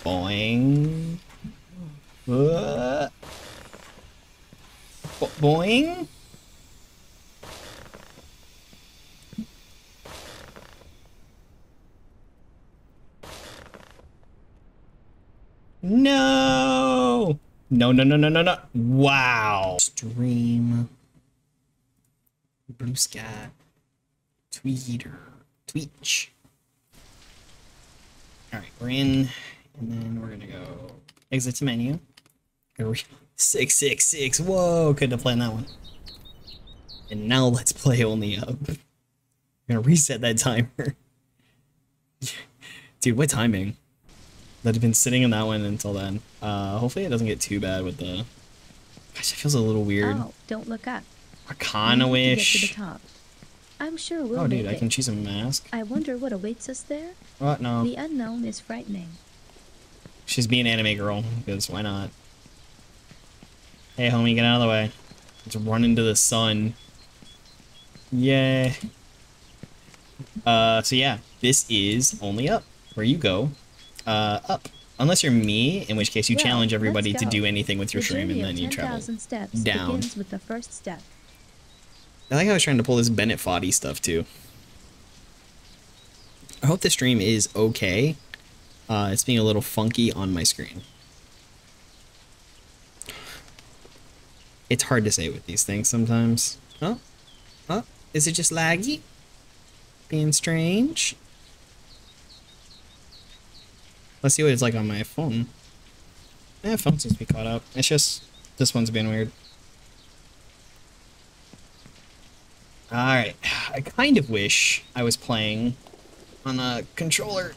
Boing. Uh, boing. No. No, no, no, no, no, no. Wow. Stream. Blue sky. Tweeter. Tweetch. Alright, we're in. And then we're gonna go exit to menu. 666. Whoa, couldn't have planned that one. And now let's play only up. I'm gonna reset that timer. Dude, what timing? That had been sitting in that one until then. Hopefully it doesn't get too bad with the... Gosh, it feels a little weird. Oh, don't look up. Arcana Wish. I'm sure we'll Oh, dude, make I can it. choose a mask. I wonder what awaits us there. What? No. The unknown is frightening. She's being anime girl, because why not? Hey, homie, get out of the way. Let's run into the sun. Yay. So yeah, this is only up. Where you go, up. Unless you're me, in which case you challenge everybody to do anything with your stream and then you travel steps down. Begins with the first step. I like how I was trying to pull this Bennett Foddy stuff too. I hope the stream is okay. It's being a little funky on my screen. It's hard to say with these things sometimes. Oh? Oh? Is it just laggy? Being strange? Let's see what it's like on my phone. Phone seems to be caught up. It's just, this one's being weird. Alright, I kind of wish I was playing on a controller,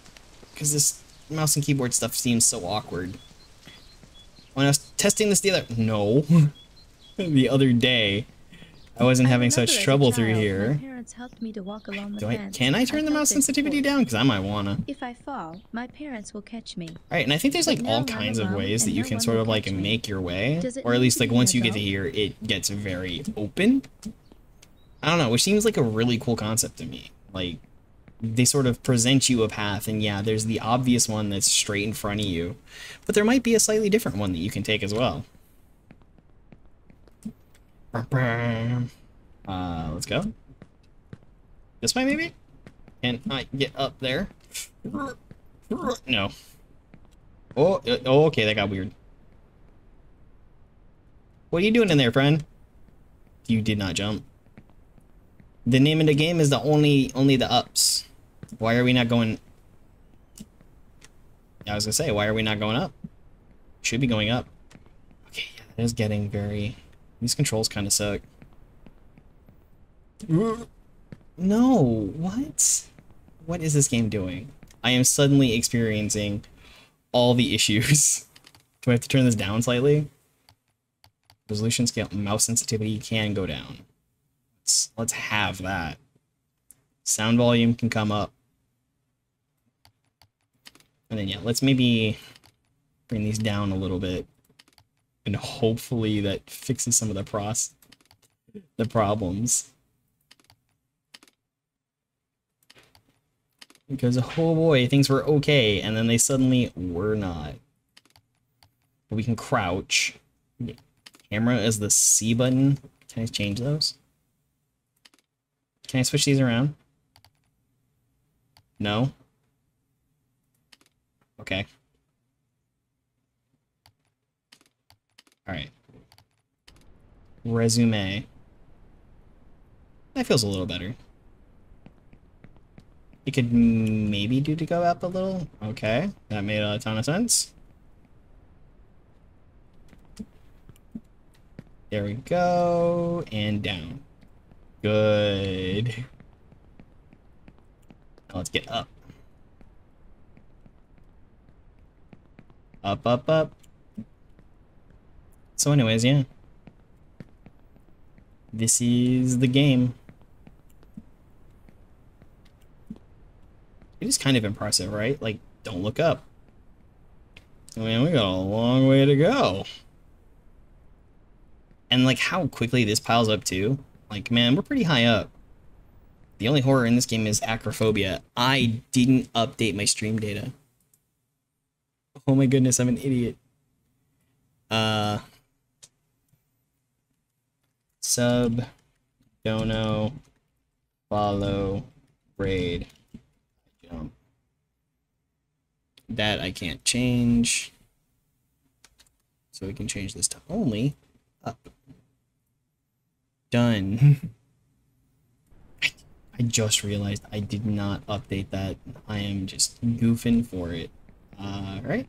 because this mouse and keyboard stuff seems so awkward. When I was testing this the other day, I wasn't having such trouble through here. My parents helped me to walk along the Can I turn the mouse sensitivity down? Because I might wanna. If I fall, my parents will catch me. Alright, and I think there's like all kinds of ways that you can sort of like make your way. Or at least like once you get to here, it gets very open. I don't know, which seems like a really cool concept to me. Like, they sort of present you a path, and yeah, there's the obvious one that's straight in front of you. But there might be a slightly different one that you can take as well. Let's go. This way, maybe? Can I get up there? No. Oh, okay, that got weird. What are you doing in there, friend? You did not jump. The name of the game is only the ups. Why are we not going... I was gonna say, why are we not going up? Should be going up. Okay, yeah, that is getting very... These controls kind of suck. No, what? What is this game doing? I am suddenly experiencing all the issues. Do I have to turn this down slightly? Resolution scale, mouse sensitivity can go down. Let's have that. Sound volume can come up. And then yeah, let's maybe bring these down a little bit. And hopefully that fixes some of the problems. Because oh boy, things were okay, and then they suddenly were not. But we can crouch. Camera is the C button. Can I change those? Can I switch these around? No? Okay. Alright. Resume. That feels a little better. You could maybe do to go up a little. Okay, that made a ton of sense. There we go, and down. Good. Now let's get up. Up, up, up. So anyways, yeah. This is the game. It is kind of impressive, right? Like, don't look up. I mean, we got a long way to go. And like how quickly this piles up too. Like, man, we're pretty high up. The only horror in this game is acrophobia. I didn't update my stream data. Oh my goodness, I'm an idiot. Sub, dono, follow, raid, jump. That I can't change. So we can change this to only up. Done. I just realized I did not update that. I am just goofing for it. Right?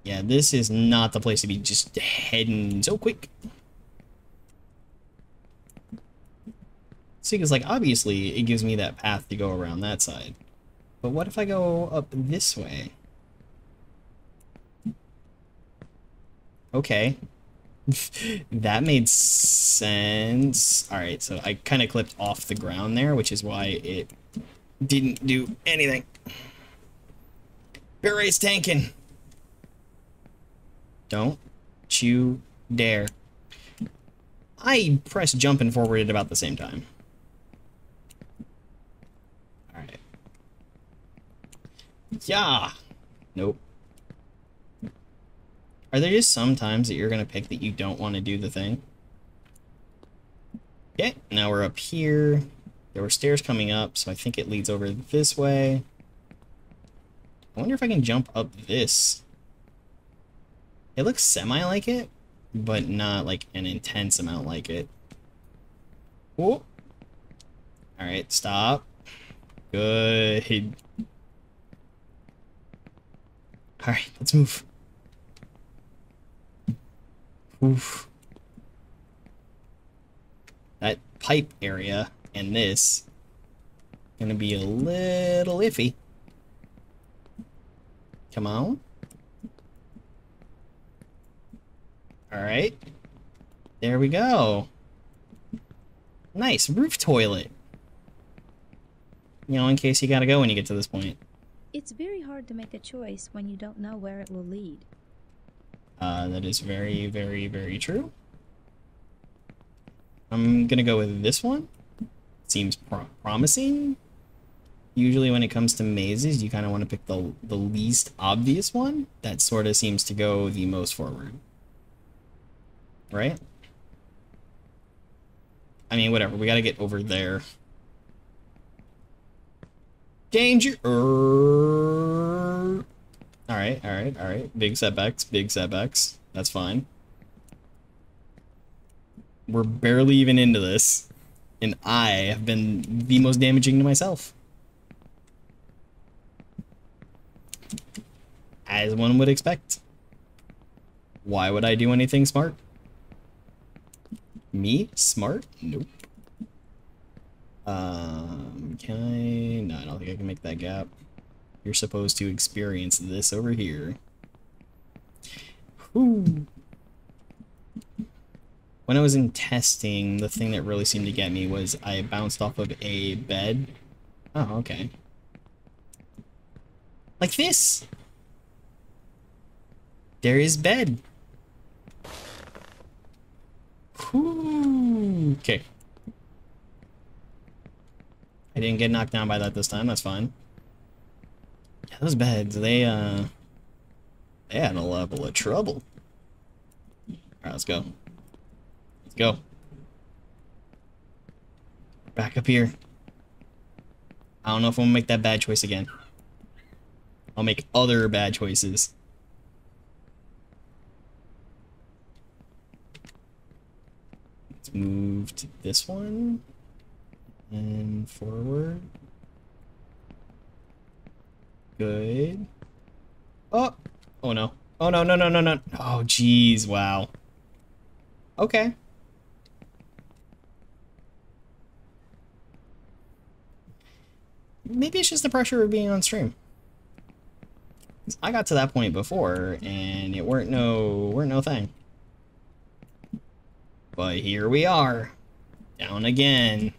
Yeah, this is not the place to be just heading so quick. See, because, like, obviously, it gives me that path to go around that side. But what if I go up this way? Okay. That made sense. Alright, so I kind of clipped off the ground there, which is why it didn't do anything. Bear race tanking! Don't you dare. I pressed jump and forward at about the same time. Alright. Yeah! Nope. Are there just some times that you're going to pick that you don't want to do the thing? Okay, now we're up here. There were stairs coming up, so I think it leads over this way. I wonder if I can jump up this. It looks semi-like it, but not like an intense amount like it. Whoa. Alright, stop. Good. Alright, let's move. Oof. That pipe area and this gonna be a little iffy. Come on. Alright. There we go. Nice roof toilet. You know, in case you gotta go when you get to this point. It's very hard to make a choice when you don't know where it will lead. That is very, very, very true. I'm gonna go with this one. Seems promising. Usually when it comes to mazes, you kind of want to pick the least obvious one. That sort of seems to go the most forward. Right? I mean, whatever. We gotta get over there. Danger! Alright, alright, alright. Big setbacks, big setbacks. That's fine. We're barely even into this. And I have been the most damaging to myself. As one would expect. Why would I do anything smart? Me? Smart? Nope. Can I? No, I don't think I can make that gap. You're supposed to experience this over here. Whew. When I was in testing, the thing that really seemed to get me was I bounced off of a bed. Oh, okay. Like this! There is bed. Whew. Okay. I didn't get knocked down by that this time, that's fine. Yeah, those beds, they had a level of trouble. Alright, let's go. Let's go. Back up here. I don't know if I'm gonna make that bad choice again. I'll make other bad choices. Let's move to this one. And forward. Good. Oh! Oh no. Oh no, no, no, no, no. Oh, jeez, wow. Okay. Maybe it's just the pressure of being on stream. I got to that point before, and it weren't no thing. But here we are. Down again.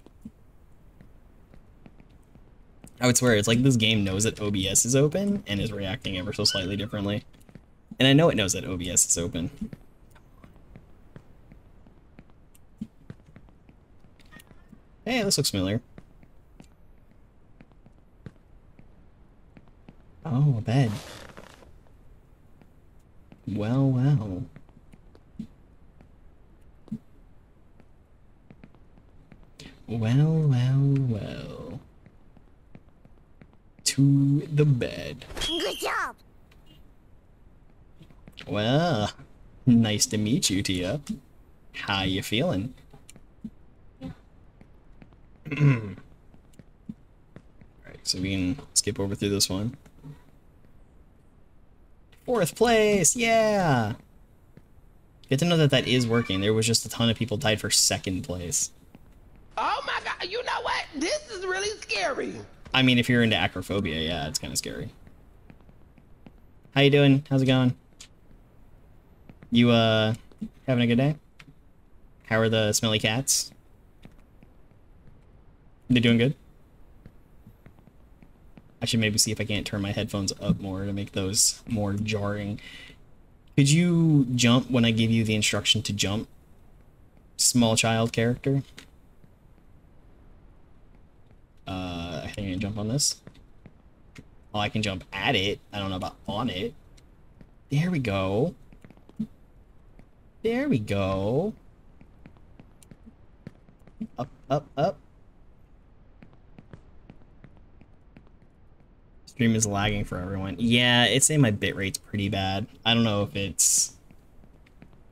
I would swear, it's like this game knows that OBS is open and is reacting ever so slightly differently. And I know it knows that OBS is open. Hey, this looks familiar. Oh, a bed. Well, well. Well, well, well. To the bed. Good job. Well, nice to meet you, Tia. How you feeling? Alright, so we can skip over through this one. 4th place! Yeah! Good to know that that is working. There was just a ton of people tied for 2nd place. Oh my god, you know what? This is really scary. I mean, if you're into acrophobia, yeah, it's kind of scary. How you doing? How's it going? You, having a good day? How are the smelly cats? They doing good? I should maybe see if I can't turn my headphones up more to make those more jarring. Could you jump when I give you the instruction to jump? Small child character? I think I can jump on this. Oh, I can jump at it. I don't know about on it. There we go. There we go. Up, up, up. Stream is lagging for everyone. Yeah, it's saying my bitrate's pretty bad. I don't know if it's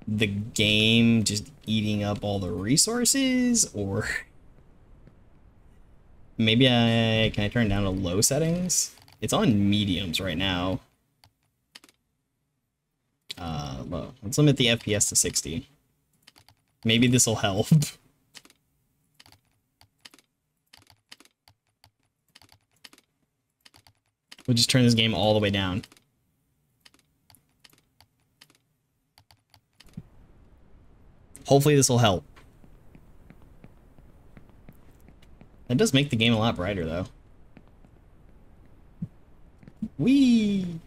the game just eating up all the resources, or maybe can I turn it down to low settings? It's on mediums right now. Low. Let's limit the FPS to 60. Maybe this will help. We'll just turn this game all the way down. Hopefully this will help. That does make the game a lot brighter, though. Whee!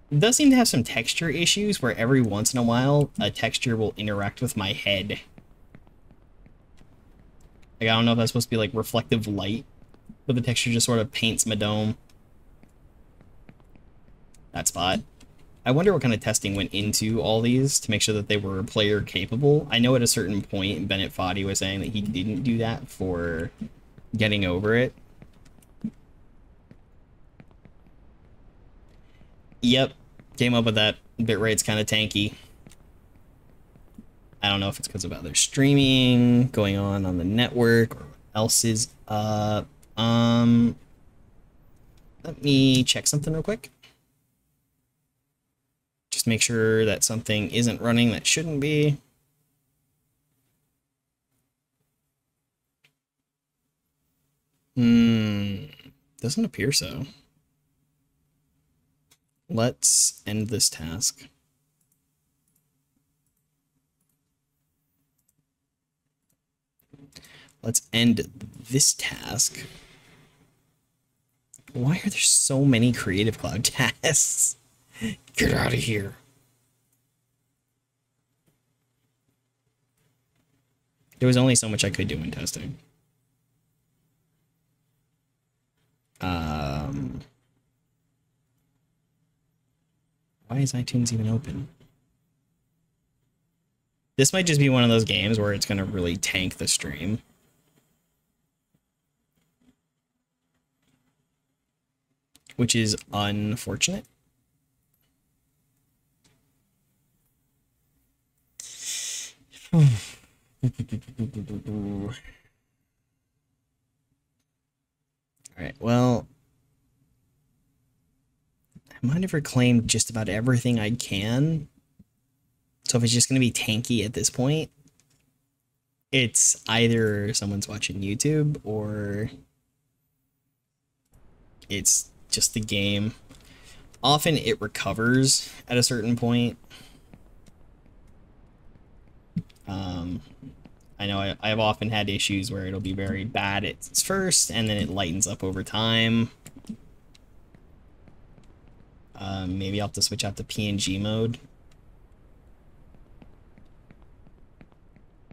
It does seem to have some texture issues where every once in a while a texture will interact with my head. Like, I don't know if that's supposed to be like reflective light, but the texture just sort of paints my dome. That spot. I wonder what kind of testing went into all these to make sure that they were player capable. I know at a certain point Bennett Foddy was saying that he didn't do that for getting over it. Yep, came up with that. Bitrate's kind of tanky. I don't know if it's because of other streaming going on the network or what else is up. Let me check something real quick. Just make sure that something isn't running that shouldn't be. Doesn't appear so. Let's end this task. Let's end this task. Why are there so many Creative Cloud tasks? Get out of here. There was only so much I could do in testing. Why is iTunes even open? This might just be one of those games where it's going to really tank the stream. Which is unfortunate. Alright, well, I might have reclaimed just about everything I can. So if it's just going to be tanky at this point, it's either someone's watching YouTube or it's just the game. Often it recovers at a certain point. I know I've often had issues where it'll be very bad at its first, and then it lightens up over time. Maybe I'll have to switch out to PNG mode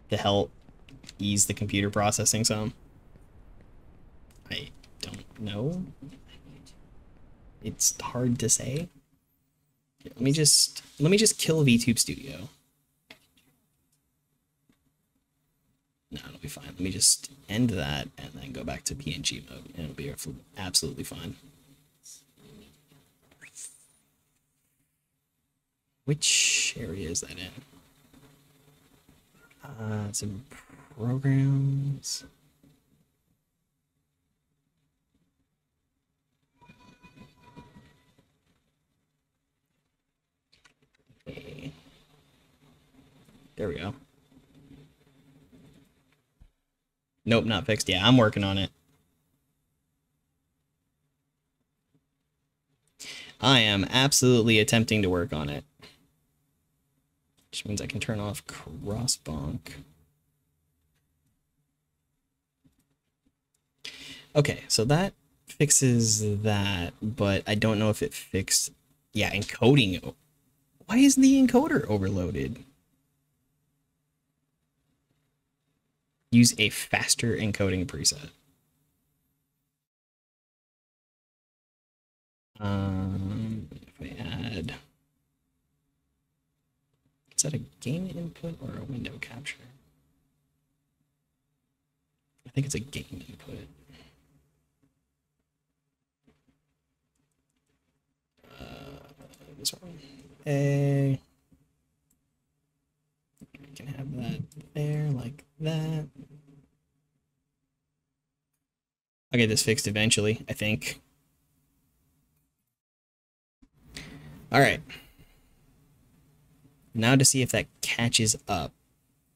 to help ease the computer processing some. I don't know. It's hard to say. Here, let me just kill VTube Studio. No, it'll be fine. Let me just end that and then go back to PNG mode, and it'll be absolutely fine. Which area is that in? It's in programs. Okay. There we go. Nope, not fixed. Yeah, I'm working on it. I am absolutely attempting to work on it. Which means I can turn off crossbonk. Okay, so that fixes that, but I don't know if it fixed... Yeah, encoding. Why is the encoder overloaded? Use a faster encoding preset. If I add... Is that a game input or a window capture? I think it's a game input. This one. A. I can have that there, like that. I'll get this fixed eventually, I think. Alright. Now to see if that catches up,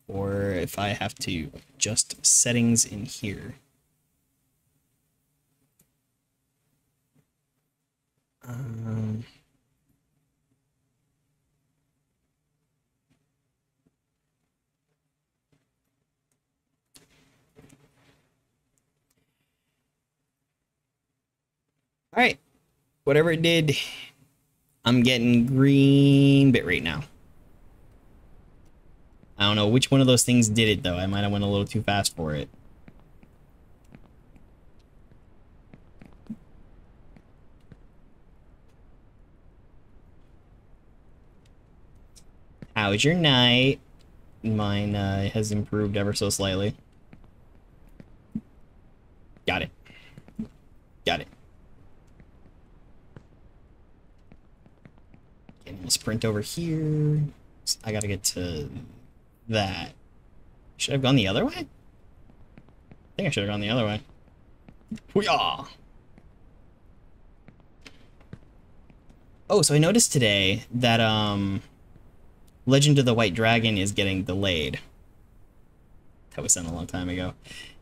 or if I have to adjust settings in here. Alright, whatever it did, I'm getting green bitrate now. I don't know which one of those things did it, though. I might have went a little too fast for it. How's your night? Mine has improved ever so slightly. Got it. Got it. Okay, we'll sprint over here. I gotta get to that. Should I have gone the other way? I think I should have gone the other way. Hoo-yah! Oh, so I noticed today that Legend of the White Dragon is getting delayed. That was sent a long time ago.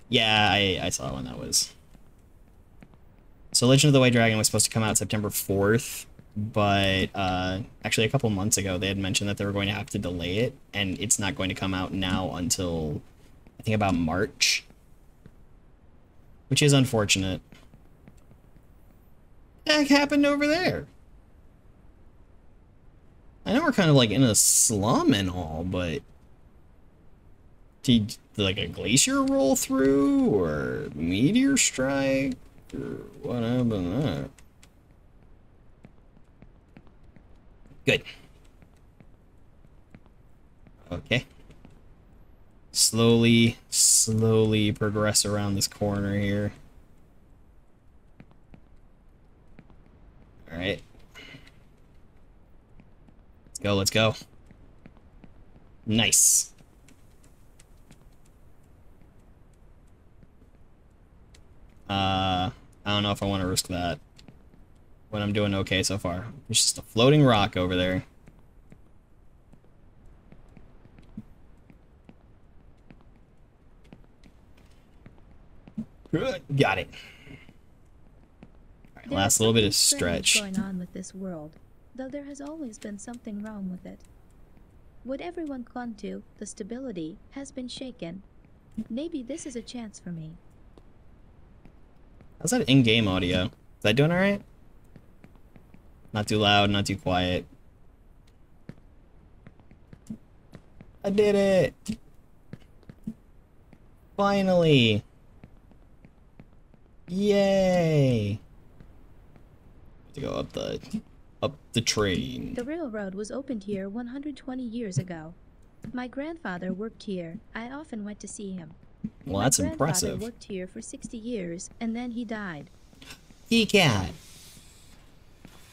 Yeah, I saw when that was. So Legend of the White Dragon was supposed to come out September 4th, but actually a couple months ago they had mentioned that they were going to have to delay it, and it's not going to come out now until I think about March, which is unfortunate. What the heck happened over there? I know we're kind of like in a slum and all, but did like a glacier roll through or meteor strike or what happened there? Good. Okay. Slowly progress around this corner here. All right. Let's go. Nice. I don't know if I want to risk that when I'm doing okay so far. There's just a floating rock over there. Good. Got it. All right, last little bit of stretch. Going on with this world, though there has always been something wrong with it. What everyone clung to, the stability, has been shaken. Maybe this is a chance for me. How's that in-game audio? Is that doing alright? Not too loud, not too quiet. I did it! Finally! Yay! To go up the train. The railroad was opened here 120 years ago. My grandfather worked here. I often went to see him. Well, that's impressive. My grandfather worked here for 60 years, and then he died. Kitty cat.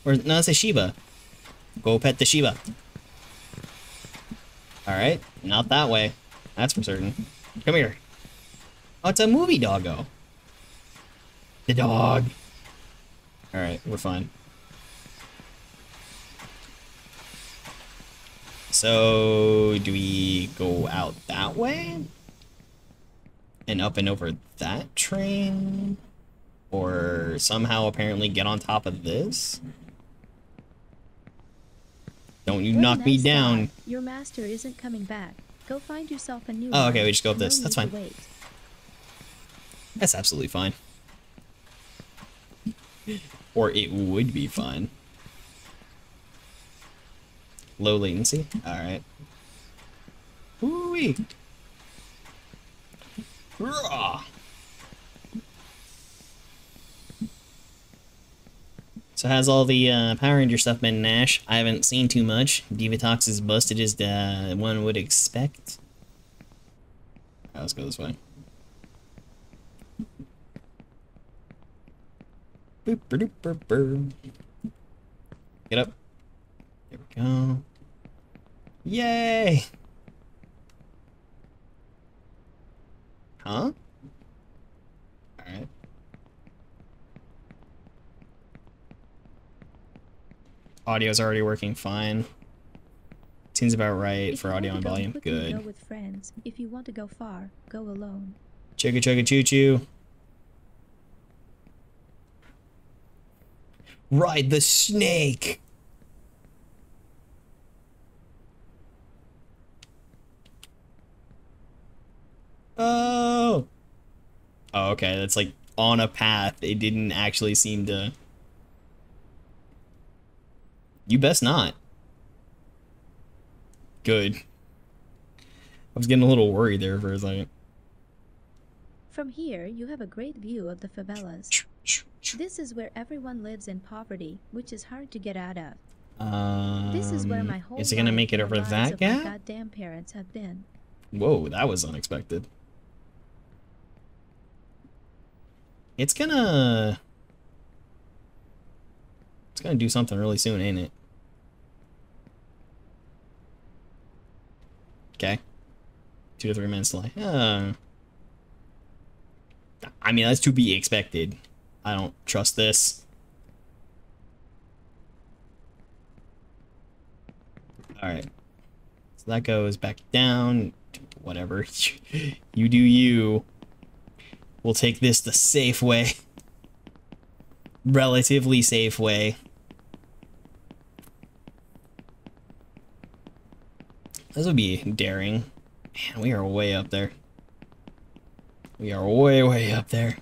Or, no, it's a Shiba. Go pet the Shiba. Alright, not that way. That's for certain. Come here. Oh, it's a movie doggo. The dog. Alright, we're fine. So, do we go out that way? And up and over that train? Or somehow apparently get on top of this? Don't you knock me down. Your master isn't coming back. Go find yourself a new Oh, one. okay, we just go up this. No That's need to fine. wait. That's absolutely fine. Or it would be fine. Low latency? Alright. Woo-wee! Raw! So how's all the Power Ranger stuff been, Nash? I haven't seen too much. Divatox is busted as one would expect. Alright, let's go this way. Boop, boop, boop, boop. Get up. There we go. Yay! Huh? Alright. Audio's already working fine. Seems about right for audio and volume. Good. Go with friends. If you want to go far, go alone. Chugga chugga choo choo. Ride the snake. Oh. Oh, okay. That's like on a path. It didn't actually seem to. You best not. Good. I was getting a little worried there for a second. From here, you have a great view of the favelas. This is where everyone lives in poverty, which is hard to get out of. This is where my whole is it gonna make it over that gap? My goddamn parents have been. Whoa, that was unexpected. It's gonna do something really soon, ain't it? Okay. 2 to 3 minutes delay. I mean, that's to be expected. I don't trust this. Alright. So that goes back down. Whatever. You do you. We'll take this the safe way. Relatively safe way. This would be daring. Man, we are way up there. We are way, way up there.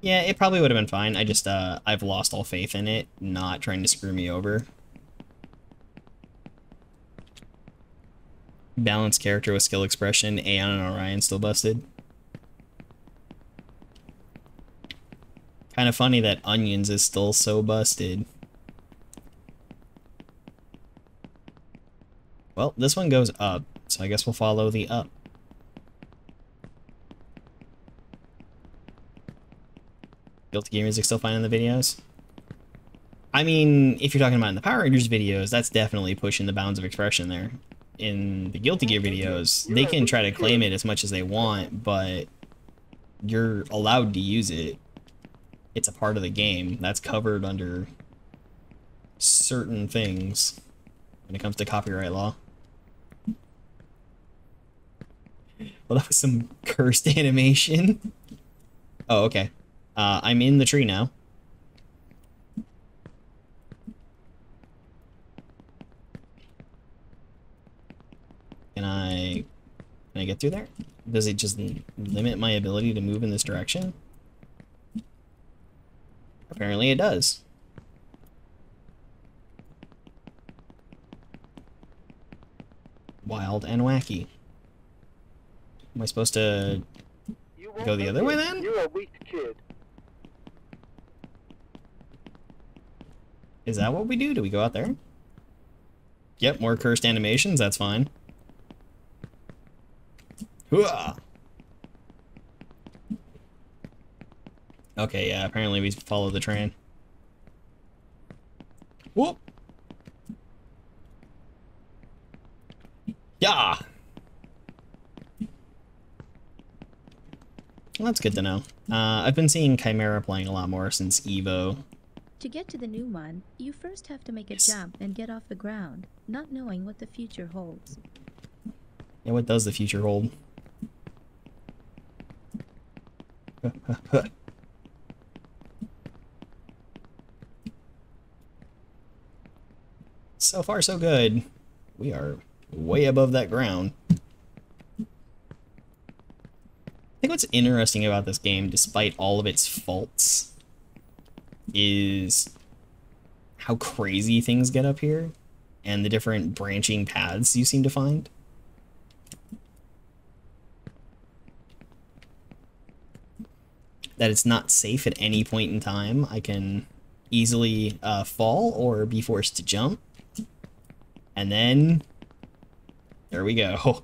Yeah, it probably would have been fine. I just, I've lost all faith in it, not trying to screw me over. Balanced character with skill expression, Aeon and Orion still busted. Kind of funny that Onions is still so busted. Well, this one goes up, so I guess we'll follow the up. Guilty Gear music still fine in the videos? I mean, if you're talking about in the Power Rangers videos, that's definitely pushing the bounds of expression there. In the Guilty Gear videos, they can try to claim it as much as they want, but you're allowed to use it. It's a part of the game. That's covered under certain things when it comes to copyright law. Well, that was some cursed animation. Oh, okay. I'm in the tree now. Can I get through there? Does it just limit my ability to move in this direction? Apparently it does. Wild and wacky. Am I supposed to go the other way then? You're a weak kid. Is that what we do? Do we go out there? Yep, more cursed animations, that's fine. Hooah! Okay, yeah, apparently we follow the train. Whoop! Yeah! Well, that's good to know. I've been seeing Chimera playing a lot more since Evo. To get to the new one, you first have to make a jump and get off the ground, not knowing what the future holds. Yeah, what does the future hold? So far, so good. We are way above that ground. I think what's interesting about this game, despite all of its faults, is how crazy things get up here and the different branching paths you seem to find. That it's not safe at any point in time. I can easily fall or be forced to jump. And then, there we go.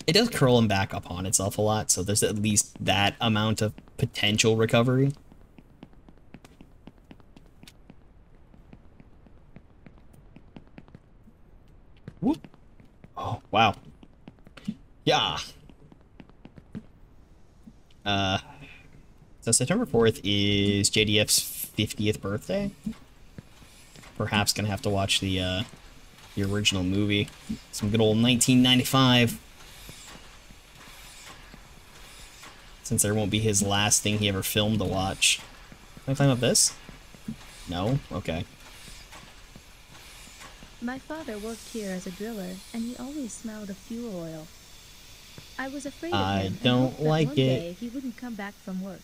It does curl him back upon itself a lot, so there's at least that amount of potential recovery. Whoop. Oh, wow. Yeah. So September 4th is JDF's 50th birthday. Perhaps gonna have to watch the original movie. Some good old 1995. Since there won't be his last thing he ever filmed to watch. Can I climb up this? No? Okay. My father worked here as a driller, and he always smelled of fuel oil. I was afraid of him and hoped that one day he wouldn't come back from work.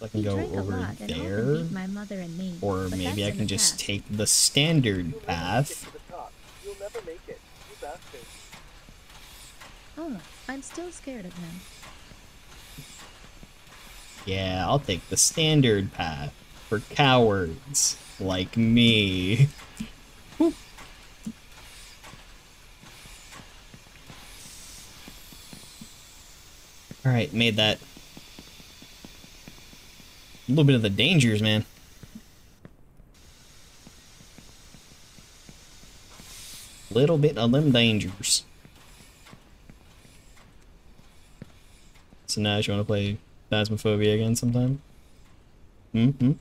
I can go over there, or maybe I can just take the standard path. Oh, I'm still scared of him. Yeah, I'll take the standard path for cowards like me. Alright, made that. A little bit of the dangers, man. Little bit of them dangers. So now you want to play Phasmophobia again sometime? Mm-hmm.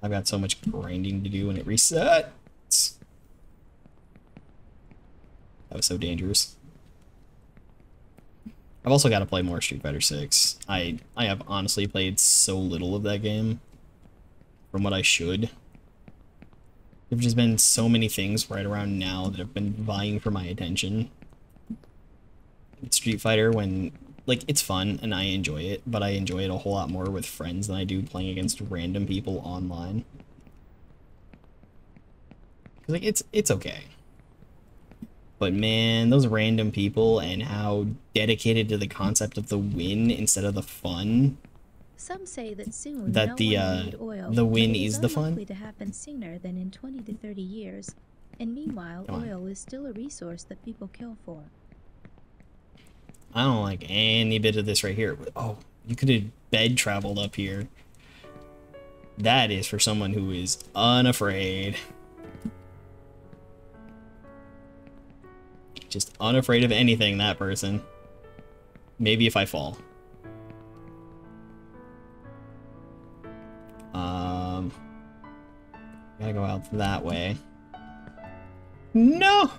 I've got so much grinding to do when it resets. That was so dangerous. I've also got to play more Street Fighter 6. I have honestly played so little of that game from what I should. There've just been so many things right around now that have been vying for my attention. Street Fighter, when, like, it's fun and I enjoy it, but I enjoy it a whole lot more with friends than I do playing against random people online. Like, it's okay. But man, those random people and how dedicated to the concept of the win instead of the fun. Some say that soon that the win is the fun. To happen sooner than in 20 to 30 years, and meanwhile, oil is still a resource that people kill for. I don't like any bit of this right here. Oh, you could have bed traveled up here. That is for someone who is unafraid. Just unafraid of anything, that person. Maybe if I fall. Gotta go out that way. No!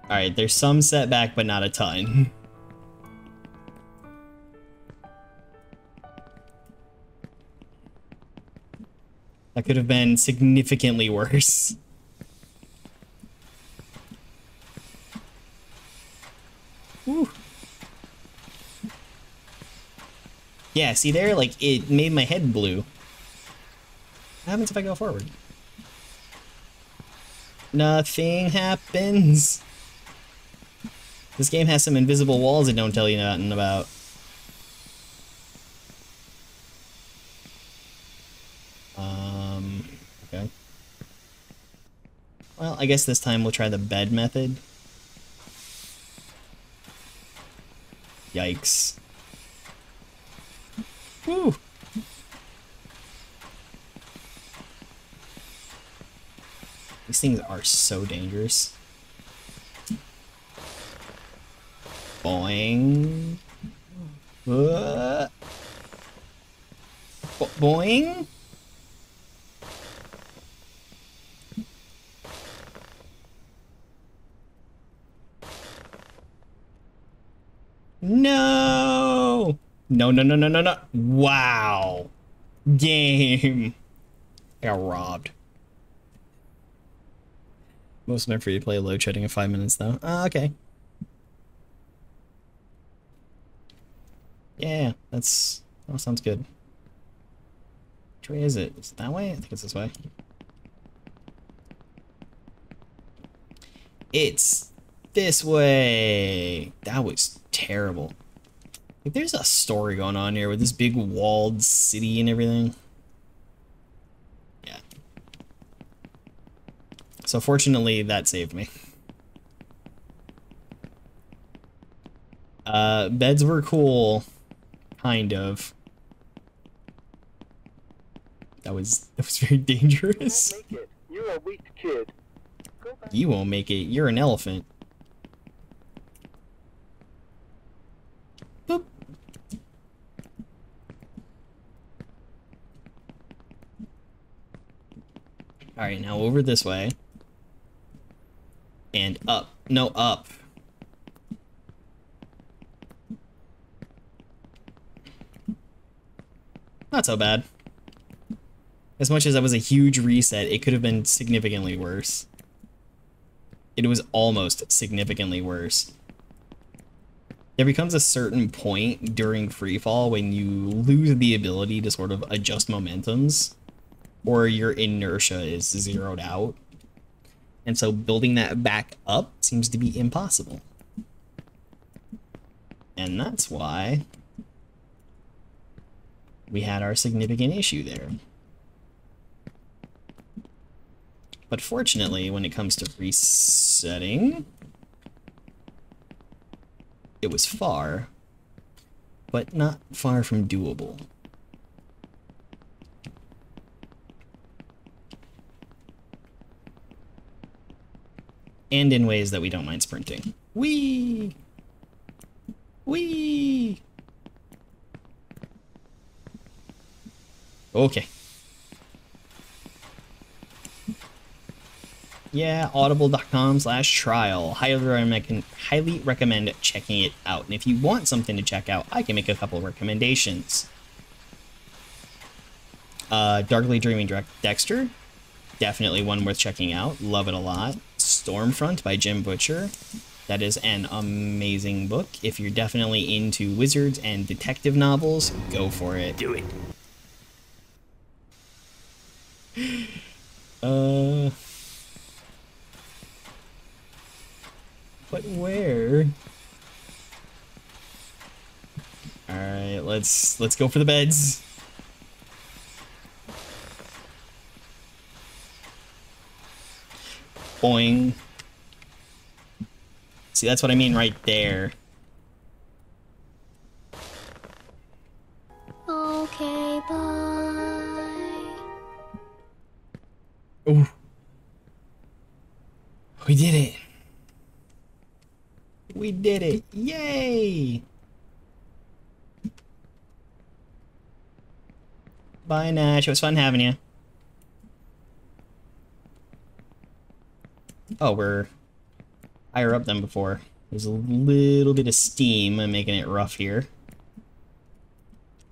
Alright, there's some setback, but not a ton. That could have been significantly worse. Whew. Yeah, see there? Like, it made my head blue. What happens if I go forward? Nothing happens. This game has some invisible walls that don't tell you nothing about. Well, I guess this time we'll try the bed method. Yikes. Whew. These things are so dangerous. Boing. Boing. No! No, no, no, no, no, no. Wow. Game. I got robbed. Most of them are free to play, load shedding in 5 minutes though. Okay. Yeah, that sounds good. Which way is it? Is it that way? I think it's this way. It's this way. That was terrible. Like, there's a story going on here with this big walled city and everything. Yeah. So fortunately, that saved me. Beds were cool. Kind of. That was very dangerous. You won't make it. You're a weak kid. You won't make it. You're an elephant. Boop. Alright, now over this way. And up. No, up. Not so bad. As much as that was a huge reset, it could have been significantly worse. It was almost significantly worse. There becomes a certain point during freefall when you lose the ability to sort of adjust momentums, or your inertia is zeroed out. And so building that back up seems to be impossible. And that's why we had our significant issue there. But fortunately, when it comes to resetting, it was far, but not far from doable. And in ways that we don't mind sprinting. Whee! Whee! Okay. Yeah, audible.com/trial. Highly recommend checking it out. And if you want something to check out, I can make a couple of recommendations. Darkly Dreaming Dexter. Definitely one worth checking out. Love it a lot. Stormfront by Jim Butcher. That is an amazing book. If you're definitely into wizards and detective novels, go for it. Do it. But where? Alright, let's go for the beds. Boing. See, that's what I mean right there. Okay, bye. Oh. We did it. We did it. Yay! Bye, Nash. It was fun having you. Oh, we're higher up than before. There's a little bit of steam making it rough here.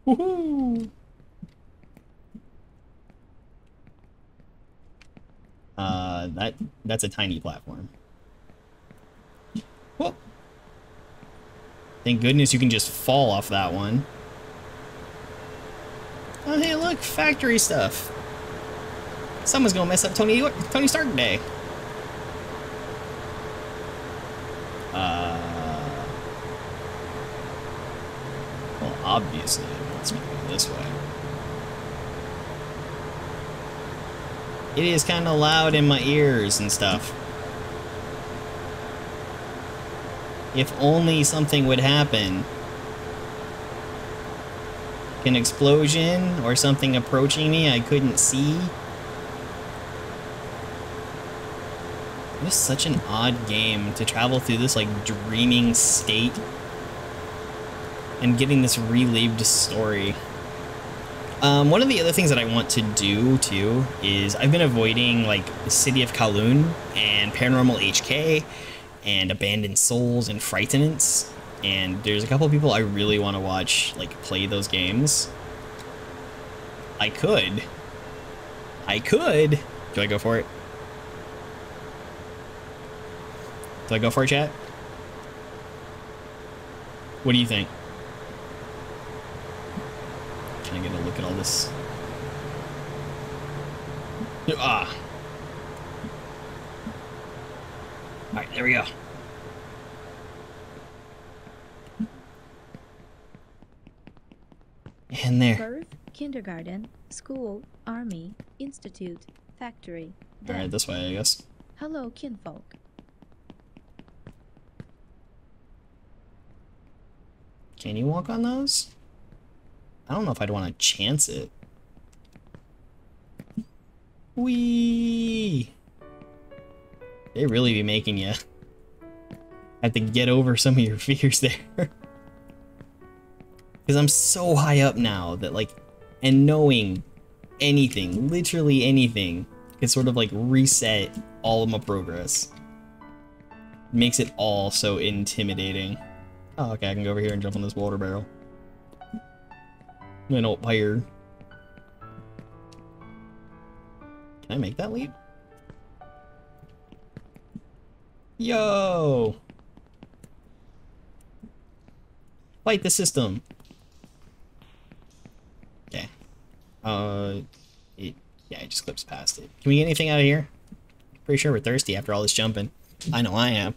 Woohoo! That's a tiny platform. Whoa! Thank goodness you can just fall off that one. Oh, hey, look, factory stuff. Someone's gonna mess up Tony Stark Day. Well, obviously it wants me to go this way. It is kind of loud in my ears and stuff. If only something would happen. An explosion or something approaching me I couldn't see. It is such an odd game to travel through this like dreaming state and getting this relived story. One of the other things that I want to do too is I've been avoiding like the City of Kowloon and Paranormal HK and Abandoned Souls and Frightenance. And there's a couple people I really want to watch like play those games. I could. Do I go for it? Do I go for it, chat? What do you think? Can I get a look at all this? Ah. Alright, there we go. And there. Birth, kindergarten, school, army, institute, factory. Alright, this way, I guess. Hello, kinfolk. Can you walk on those? I don't know if I'd want to chance it. Whee! They really be making you have to get over some of your fears there. Because I'm so high up now that like, and knowing anything, literally anything, can sort of like reset all of my progress. Makes it all so intimidating. Oh, okay, I can go over here and jump on this water barrel. An old pyre. Can I make that leap? Yo! Fight the system! Okay. Yeah, it just clips past it. Can we get anything out of here? Pretty sure we're thirsty after all this jumping. I know I am.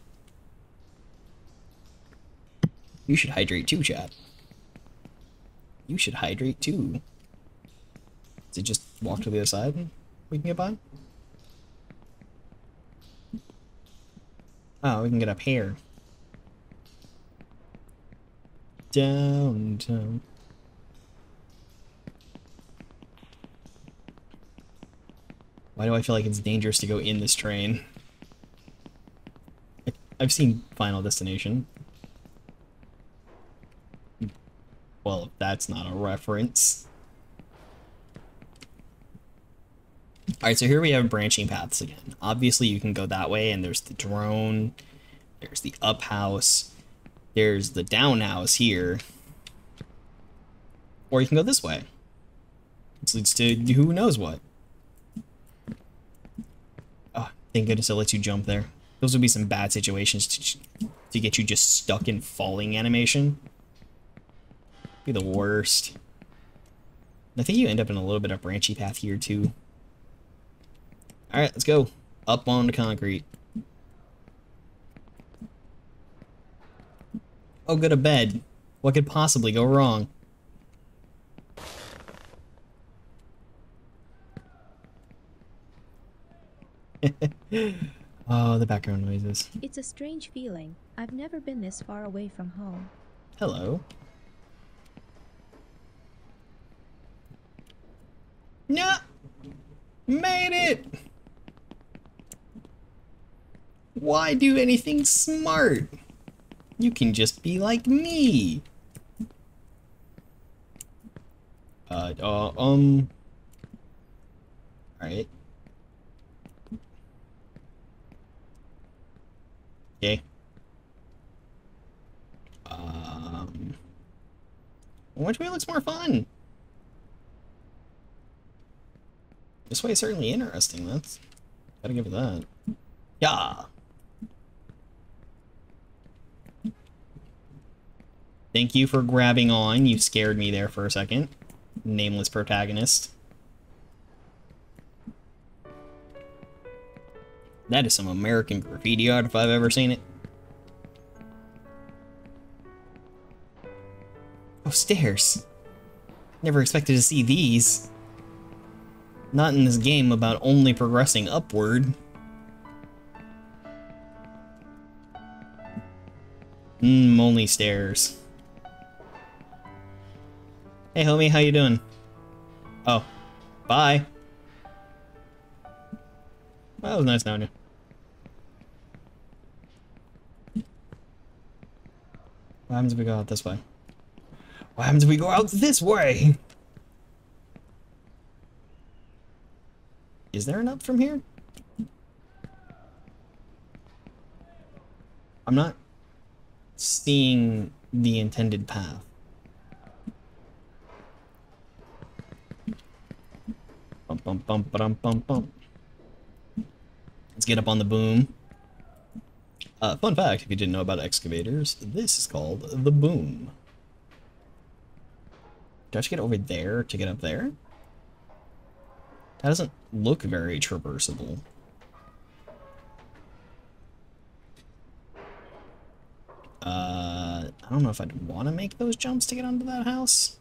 You should hydrate too, chat. You should hydrate too. Does it just walk to the other side and we can get by? Oh, we can get up here. Downtown. Why do I feel like it's dangerous to go in this train? I've seen Final Destination. Well, if that's not a reference. Alright, so here we have branching paths again. Obviously, you can go that way, and there's the drone, there's the up house, there's the down house here. Or you can go this way. This leads to who knows what. Oh, thank goodness it lets you jump there. Those would be some bad situations to get you just stuck in falling animation. Be the worst. I think you end up in a little bit of branchy path here too. Alright, let's go. Up on the concrete. Oh, go to bed. What could possibly go wrong? Oh, the background noises. It's a strange feeling. I've never been this far away from home. Hello. No! Made it! Why do anything smart? You can just be like me. Alright. Okay. Which way looks more fun? This way is certainly interesting. That's gotta give it that. Yeah. Thank you for grabbing on. You scared me there for a second. Nameless protagonist. That is some American graffiti art if I've ever seen it. Oh, stairs. Never expected to see these. Not in this game about only progressing upward. Only stairs. Hey homie, how you doing? Oh, bye. Well, that was nice knowing you. What happens if we go out this way? What happens if we go out this way? Is there an up from here? I'm not seeing the intended path. Bum bum bum bum bum bum. Let's get up on the boom. Fun fact, if you didn't know about excavators, this is called the boom. Do I have to get over there to get up there? That doesn't look very traversable. I don't know if I'd want to make those jumps to get onto that house.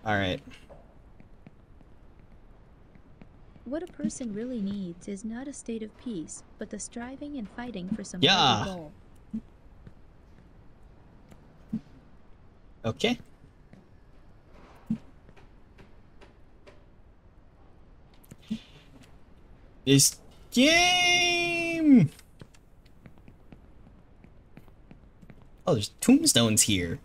Alright. What a person really needs is not a state of peace, but the striving and fighting for some Yeah. worthy goal. Okay. This game! Oh, there's tombstones here.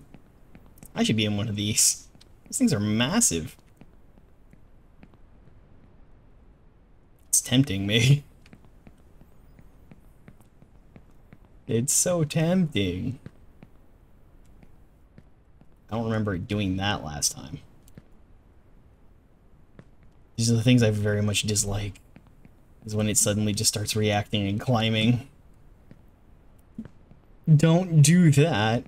I should be in one of these. These things are massive. It's tempting me. It's so tempting. I don't remember doing that last time. These are the things I very much dislike. Is when it suddenly just starts reacting and climbing. Don't do that.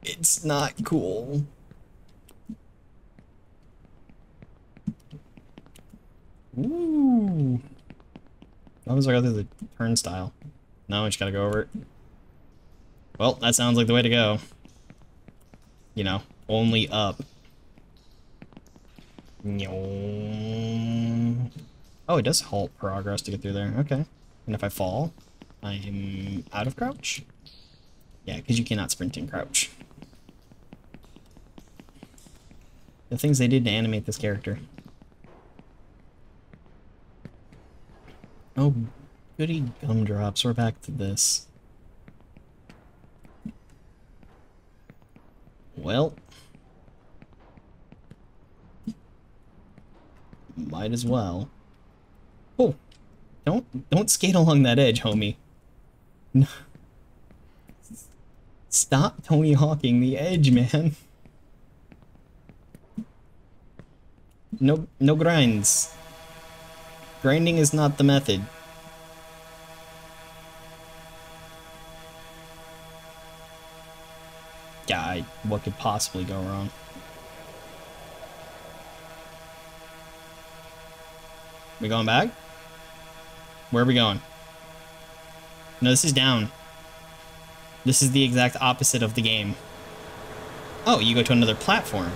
It's not cool. Ooh. What was I go through the turnstile? No, I just gotta go over it. Well, that sounds like the way to go. You know, only up. Oh, it does halt progress to get through there. Okay. And if I fall, I'm out of crouch? Yeah, because you cannot sprint and crouch. The things they did to animate this character. Oh, goody gumdrops. We're back to this. Well. Might as well. Oh, don't skate along that edge, homie. No. Stop Tony Hawking the edge, man. No grinds. Grinding is not the method. Yeah, what could possibly go wrong? We going back? Where are we going? No, this is down. This is the exact opposite of the game. Oh, you go to another platform.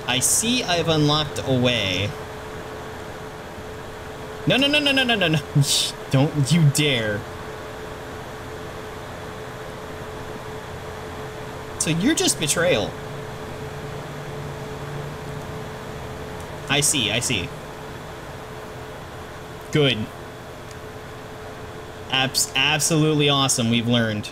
I see I've unlocked a way. No. Don't you dare. So you're just betrayal. I see. Good. Absolutely awesome, we've learned.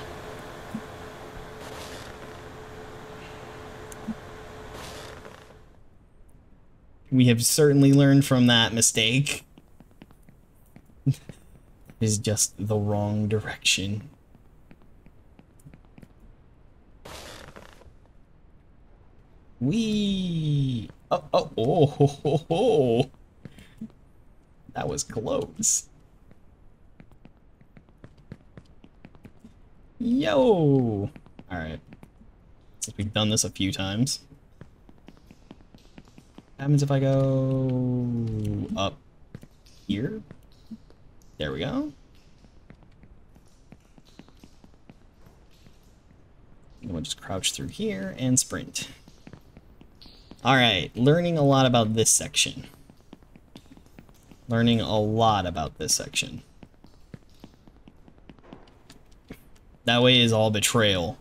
We have certainly learned from that mistake. It is just the wrong direction. Whee! Oh. That was close. Yo! Alright. Since we've done this a few times. What happens if I go up here? There we go. And we'll just crouch through here and sprint. Alright, learning a lot about this section. Learning a lot about this section. That way is all betrayal.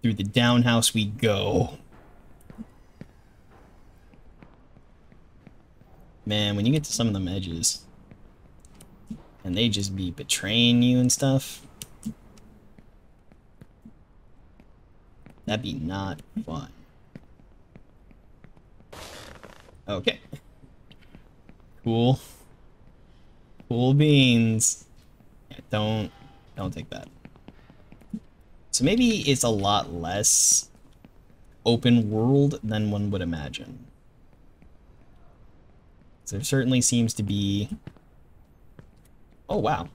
Through the downhouse we go. Man, when you get to some of them edges, and they just be betraying you and stuff, that'd be not fun. Okay. Cool. Cool beans. Yeah, don't take that. So maybe it's a lot less open world than one would imagine. There certainly seems to be... Oh, wow.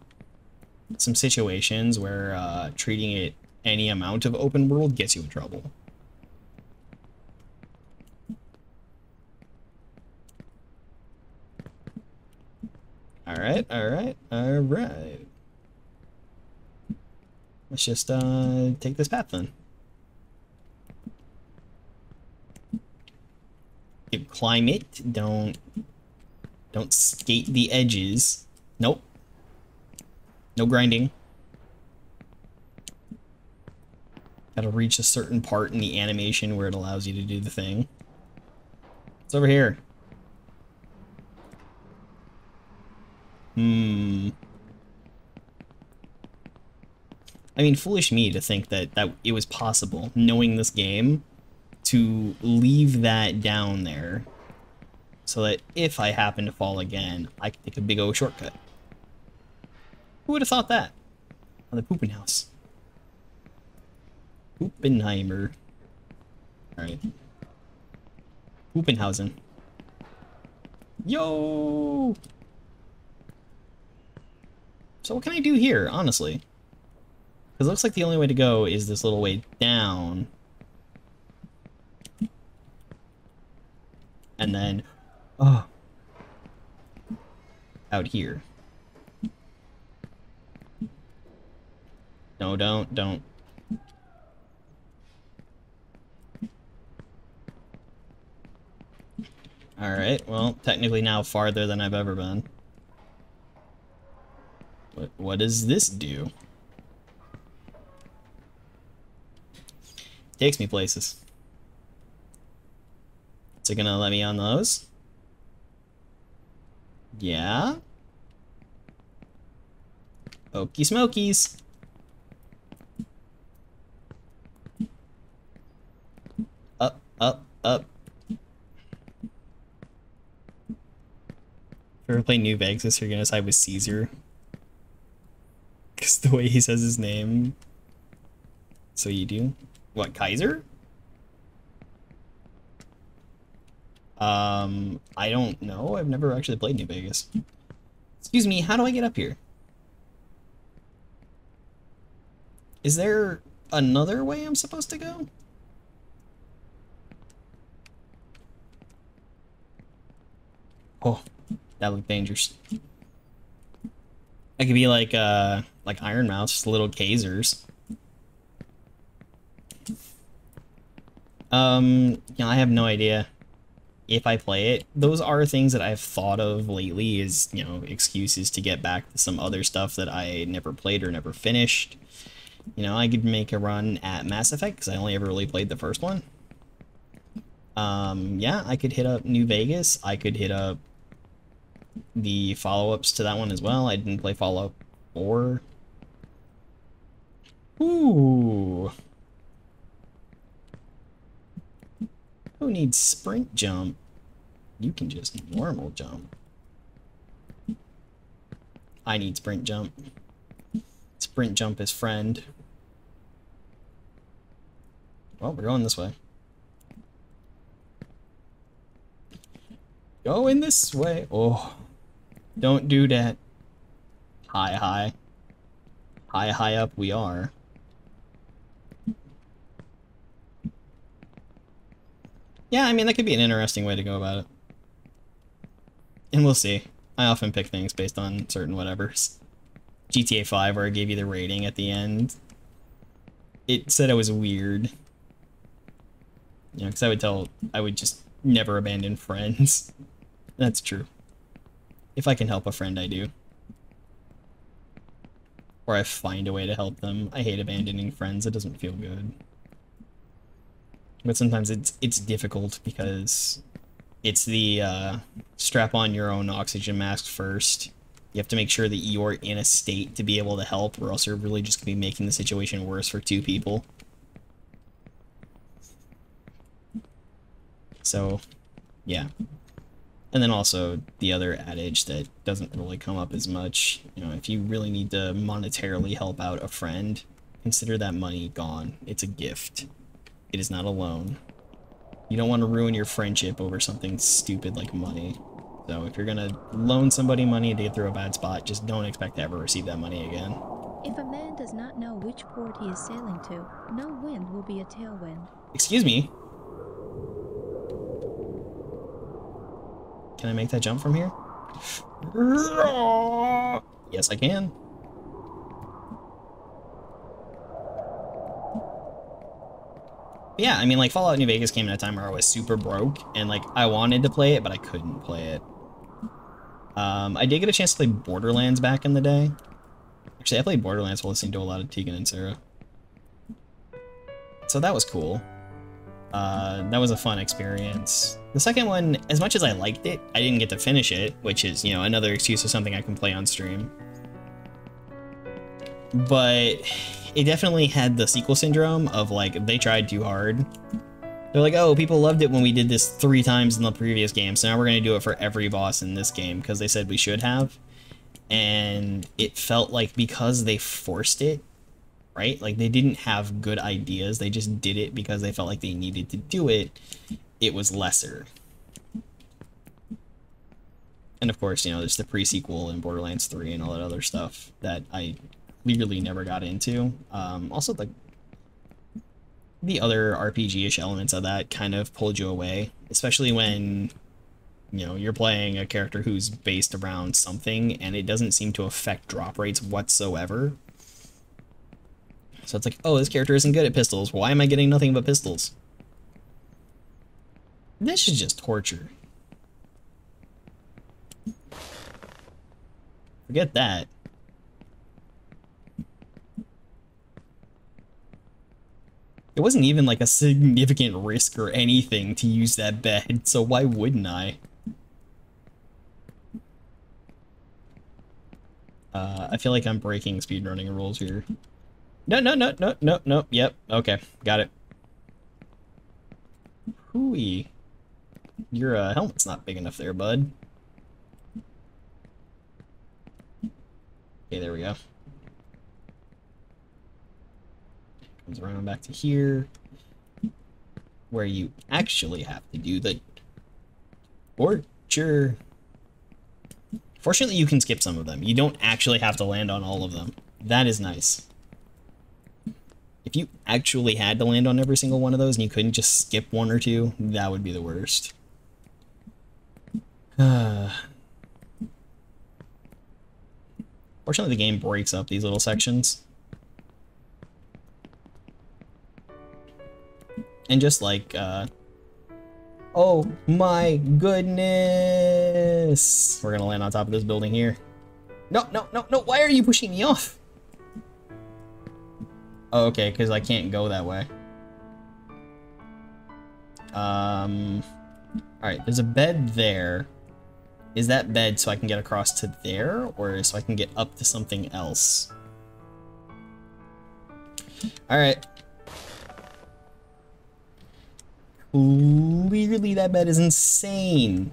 Some situations where treating it any amount of open world gets you in trouble. Alright, alright, alright. Let's just take this path then. You climb it, don't skate the edges. Nope. No grinding. Gotta reach a certain part in the animation where it allows you to do the thing. It's over here. I mean, foolish me to think that it was possible, knowing this game, to leave that down there so that if I happen to fall again, I can take a big old shortcut. Who would have thought that? On the Poopenhouse. Poopenheimer. Alright. Poopenhausen. Yo! So what can I do here, honestly? Because it looks like the only way to go is this little way down. And then... oh. Out here. No, don't. Alright, well, technically now farther than I've ever been. What does this do? Takes me places. Is it gonna let me on those? Yeah? Okey smokies. Up, up, up. If you ever play New Vegas, you're gonna side with Caesar. Because the way he says his name. So you do? What, Kaiser? I don't know. I've never actually played New Vegas. Excuse me, how do I get up here? Is there another way I'm supposed to go? Oh, that looked dangerous. I could be like Iron Mouse, just little Kazers. Yeah, I have no idea if I play it. Those are things that I've thought of lately as, you know, excuses to get back to some other stuff that I never played or never finished. You know, I could make a run at Mass Effect, because I only ever really played the first one. Yeah, I could hit up New Vegas. I could hit up the follow-ups to that one as well. I didn't play Fallout 4. Ooh. Who needs sprint jump? You can just normal jump. I need sprint jump. Sprint jump is friend. Well, we're going this way. Going this way. Oh, don't do that. High up we are. Yeah, I mean, that could be an interesting way to go about it. And we'll see. I often pick things based on certain whatevers. GTA 5, where I gave you the rating at the end, it said I was weird. You know, because I would just never abandon friends. That's true. If I can help a friend, I do. Or I find a way to help them. I hate abandoning friends, it doesn't feel good. But sometimes it's difficult because it's the strap on your own oxygen mask first. You have to make sure that you're in a state to be able to help, or else you're really just going to be making the situation worse for two people. So, yeah. And then also the other adage that doesn't really come up as much, you know, if you really need to monetarily help out a friend, consider that money gone. It's a gift. It is not a loan. You don't want to ruin your friendship over something stupid like money. So if you're gonna loan somebody money to get through a bad spot, just don't expect to ever receive that money again. If a man does not know which port he is sailing to, no wind will be a tailwind. Excuse me? Can I make that jump from here? Yes, I can. Yeah, I mean, like, Fallout New Vegas came at a time where I was super broke, and, like, I wanted to play it, but I couldn't play it. I did get a chance to play Borderlands back in the day. Actually, I played Borderlands while listening to a lot of Tegan and Sarah. So that was cool. That was a fun experience. The second one, as much as I liked it, I didn't get to finish it, which is, you know, another excuse of something I can play on stream. But it definitely had the sequel syndrome of, like, they tried too hard. They're like, oh, people loved it when we did this 3 times in the previous game, so now we're going to do it for every boss in this game, because they said we should have. And it felt like because they forced it, right? Like, they didn't have good ideas, they just did it because they felt like they needed to do it. It was lesser. And of course, you know, there's the pre-sequel in Borderlands 3 and all that other stuff that I clearly never got into. Also, the other RPG-ish elements of that kind of pulled you away, especially when, you know, you're playing a character who's based around something and it doesn't seem to affect drop rates whatsoever. So it's like, oh, this character isn't good at pistols. Why am I getting nothing but pistols? This is just torture. Forget that. It wasn't even like a significant risk or anything to use that bed, so why wouldn't I? I feel like I'm breaking speedrunning rules here. No, yep, okay, got it. Hooey. Your helmet's not big enough there, bud. Okay, there we go. Comes around back to here, where you actually have to do the torture. Fortunately, you can skip some of them. You don't actually have to land on all of them. That is nice. If you actually had to land on every single one of those and you couldn't just skip 1 or 2, that would be the worst. Fortunately, the game breaks up these little sections. And just like, oh my goodness! We're gonna land on top of this building here. No, why are you pushing me off? Oh, okay, because I can't go that way. Alright, there's a bed there. Is that bed so I can get across to there, or so I can get up to something else? Alright. Clearly that bed is insane.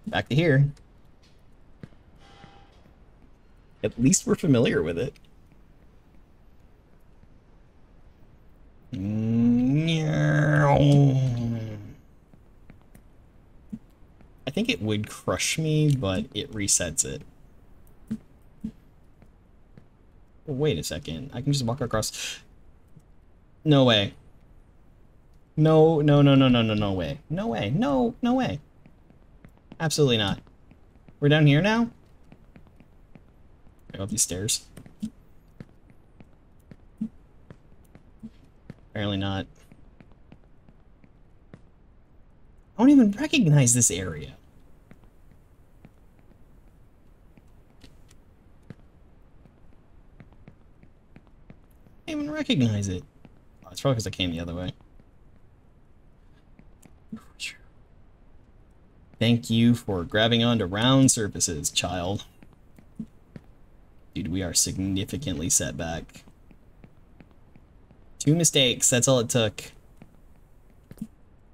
Back to here. At least we're familiar with it. I think it would crush me, but it resets it. Wait a second. I can just walk across. No way. No, no, no, no, no, no, no way. No way. No, no way. Absolutely not. We're down here now? Go up these stairs. Apparently not. I don't even recognize this area. I don't even recognize it. Oh, it's probably because I came the other way. Thank you for grabbing onto round surfaces, child. Dude, we are significantly set back. 2 mistakes, that's all it took.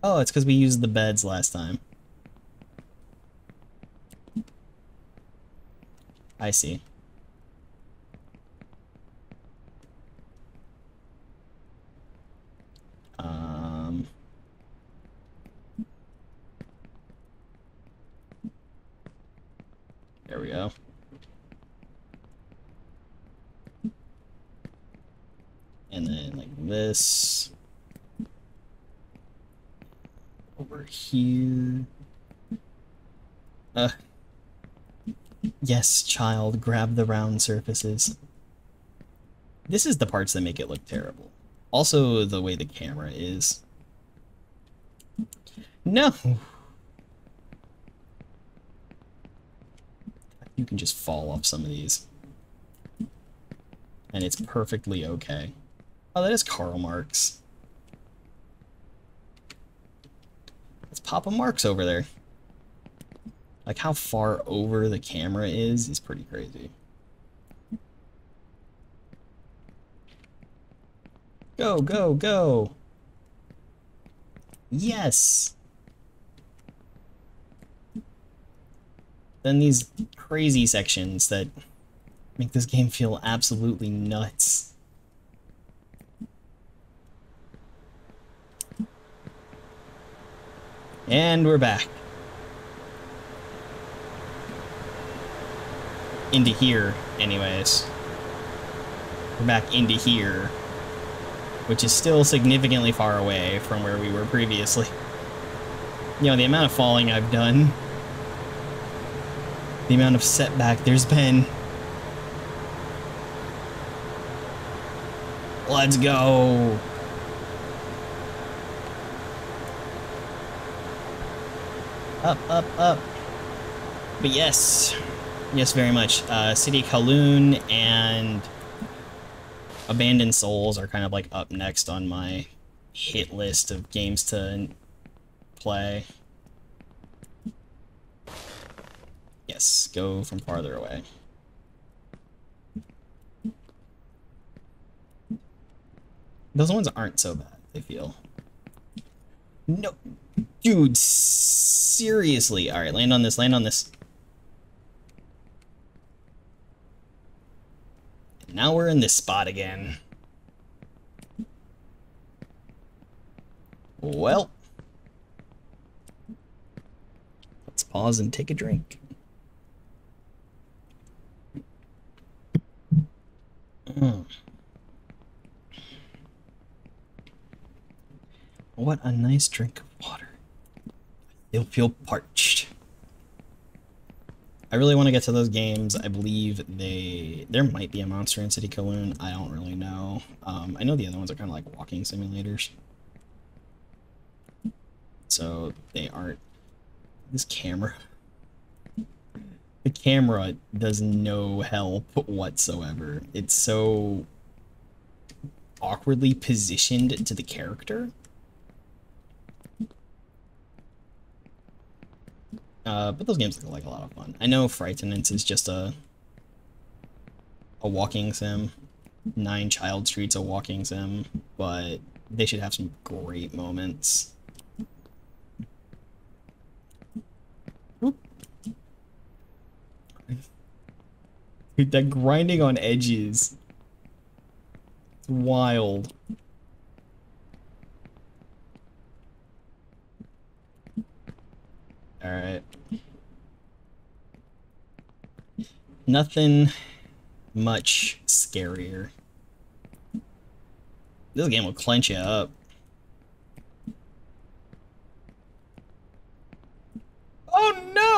Oh, it's because we used the beds last time. I see. There we go. And then like this. Over here. Yes, child, grab the round surfaces. This is the parts that make it look terrible. Also, the way the camera is. No! You can just fall off some of these. And it's perfectly okay. Oh, that is Karl Marx. Let's pop a Marx over there. Like, how far over the camera is pretty crazy. Go, go, go! Yes! Then these crazy sections that make this game feel absolutely nuts. And we're back. Into here, anyways. We're back into here, which is still significantly far away from where we were previously. You know, the amount of falling I've done, the amount of setback there's been. Let's go! Up, up, up. But yes. Yes, very much. City Kowloon and Abandoned Souls are kind of like up next on my hit list of games to play. Yes, go from farther away. Those ones aren't so bad, I feel. No. Dude, seriously. Alright, land on this, land on this. Now we're in this spot again. Well. Let's pause and take a drink. What a nice drink of water. You'll feel parched. I really want to get to those games. I believe there might be a monster in City Kowloon. I don't really know. I know the other ones are kind of like walking simulators. So they aren't. This camera. The camera does no help whatsoever. It's so awkwardly positioned to the character. But those games look like a lot of fun. I know Frightenance is just a walking sim. 9 Child Street's a walking sim, but they should have some great moments. Oop. Dude, that grinding on edges. It's wild. Alright. Nothing much scarier. This game will clench you up.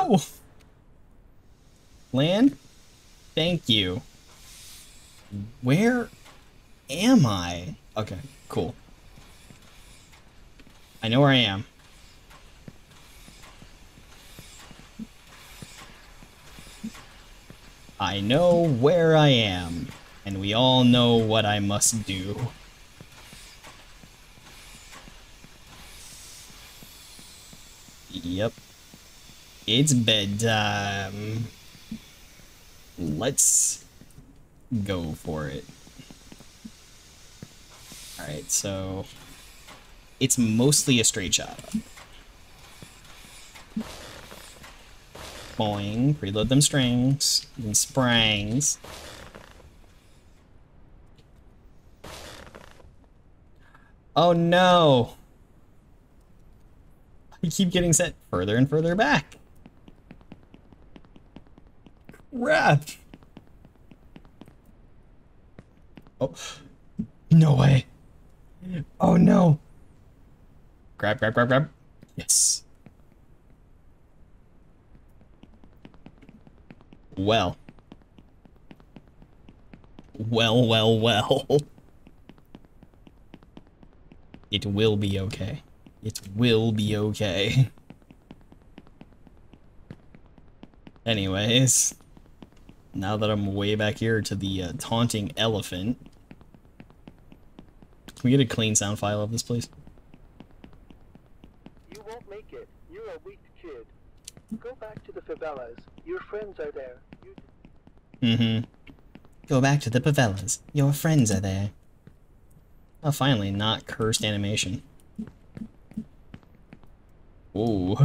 No! Land? Thank you. Where am I? Okay, cool. I know where I am. I know where I am. And we all know what I must do. Yep. It's bedtime. Let's go for it. Alright, so it's mostly a straight shot. Boing, preload them strings and sprangs. Oh no! I keep getting set further and further back. Crap! Oh, no way. Oh no. Grab, grab, grab, grab. Yes. Well. Well, well, well. It will be okay. It will be okay. Anyways, now that I'm way back here to the taunting elephant, can we get a clean sound file of this, please? You won't make it. You're a weak kid. Go back to the favelas. Your friends are there. Go back to the favelas. Your friends are there. Oh, finally, not cursed animation. Ooh.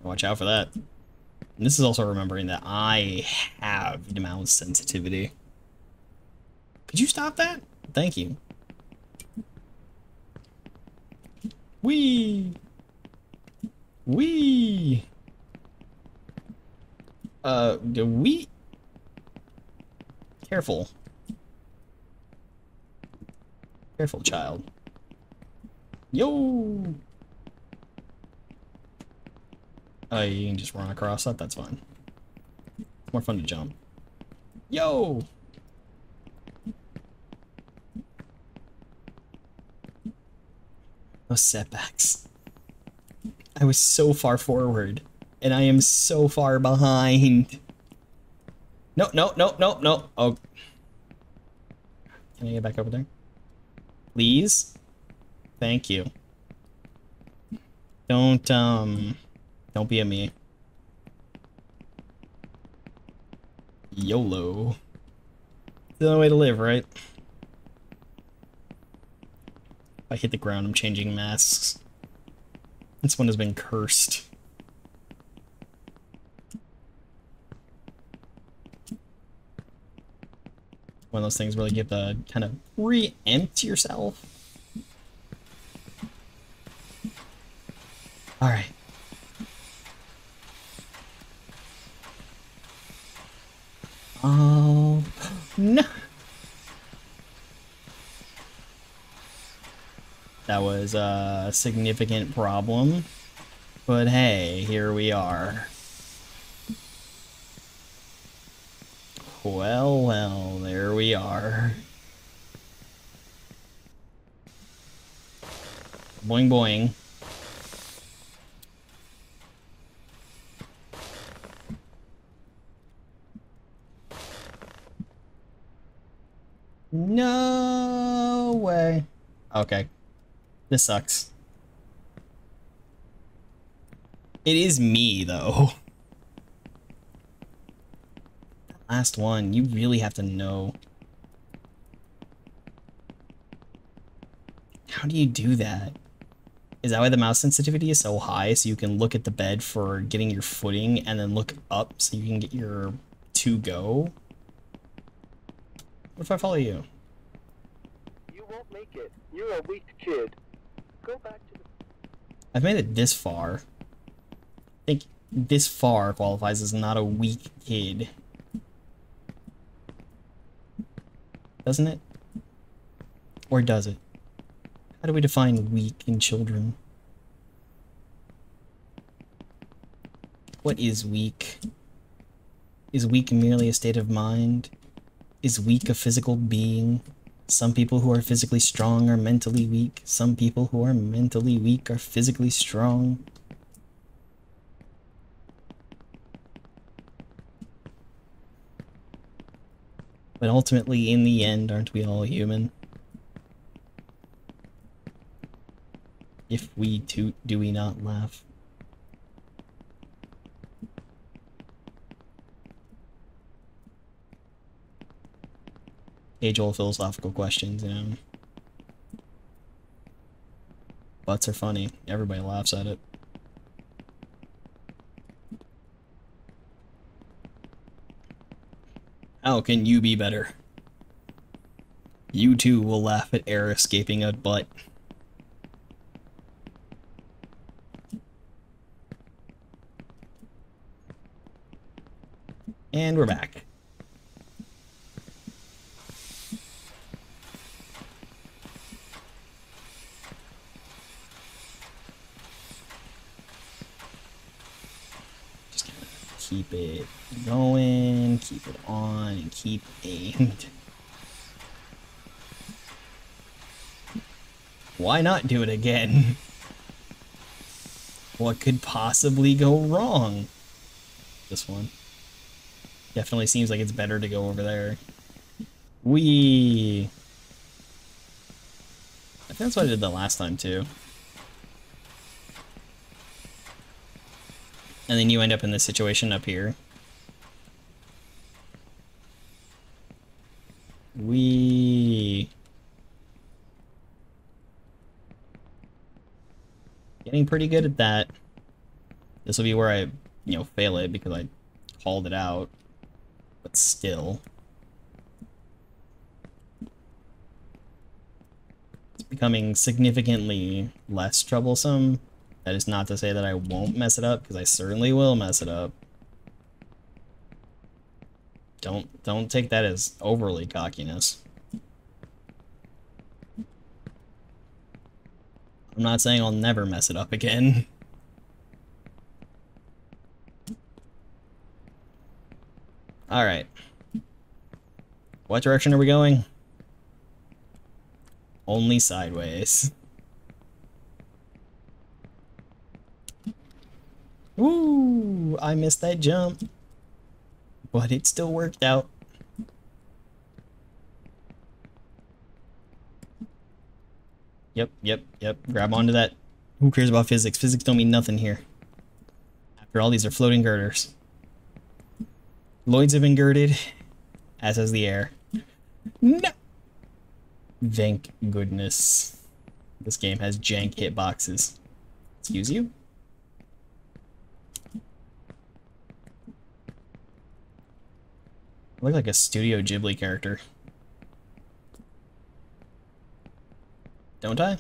Watch out for that. And this is also remembering that I have mouse sensitivity. Could you stop that? Thank you. Whee! Whee! We... Careful. Careful, child. Yo! You can just run across that, that's fine. It's more fun to jump. Yo! Those setbacks. I was so far forward, and I am so far behind. No, no, no, no, no. Oh. Can I get back over there? Please? Thank you. Don't be a me. YOLO. The only way to live, right? If I hit the ground, I'm changing masks. This one has been cursed. One of those things where you have to kind of preempt yourself. Alright. Oh, no. That was a significant problem. But hey, here we are. Well, well, there we are. Boing, boing. No way. Okay. This sucks. It is me, though. Last one, you really have to know. How do you do that? Is that why the mouse sensitivity is so high, so you can look at the bed for getting your footing and then look up so you can get your to-go? What if I follow you? You won't make it. You're a weak kid. Go back to the... I've made it this far. I think this far qualifies as not a weak kid. Doesn't it? Or does it? How do we define weak in children? What is weak? Is weak merely a state of mind? Is weak a physical being? Some people who are physically strong are mentally weak. Some people who are mentally weak are physically strong. But ultimately, in the end, aren't we all human? If we toot, do we not laugh? Age-old philosophical questions, you know. Butts are funny. Everybody laughs at it. How can you be better? You too will laugh at air escaping a butt. And we're back. Just gonna keep it going, keep it on, and keep aimed. Why not do it again? What could possibly go wrong? This one. Definitely seems like it's better to go over there. Whee! I think that's what I did the last time too. And then you end up in this situation up here. Whee! Getting pretty good at that. This will be where I, fail it because I called it out. But still. It's becoming significantly less troublesome. That is not to say that I won't mess it up, because I certainly will mess it up. Don't take that as overly cockiness. I'm not saying I'll never mess it up again. Alright. What direction are we going? Only sideways. Woo! I missed that jump. But it still worked out. Yep. Grab onto that. Who cares about physics? Physics don't mean nothing here. After all, these are floating girders. Lloyds have been girded, as has the air. No! Thank goodness. This game has jank hitboxes. Excuse you? I look like a Studio Ghibli character. Don't I?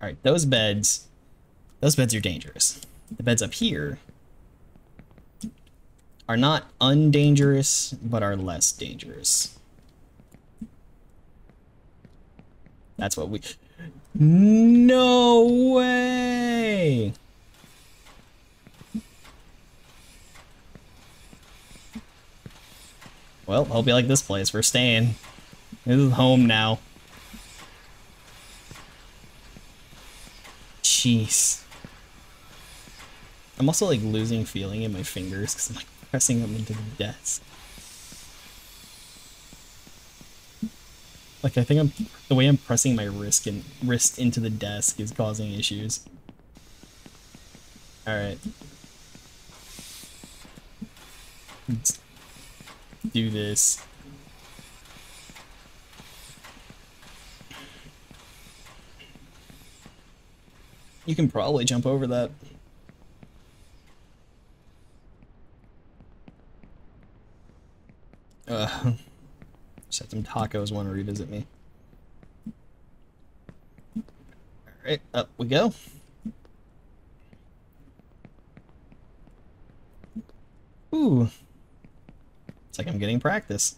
Alright, those beds are dangerous. The beds up here are not undangerous, but are less dangerous. That's what we... No way! Well, hope you like this place. We're staying. This is home now. Jeez. I'm also like losing feeling in my fingers because I'm like pressing them into the desk. Like I think the way I'm pressing my wrist into the desk is causing issues. Alright. Let's do this. You can probably jump over that. Just had some tacos want to revisit me. Alright, up we go. Ooh. It's like I'm getting practice.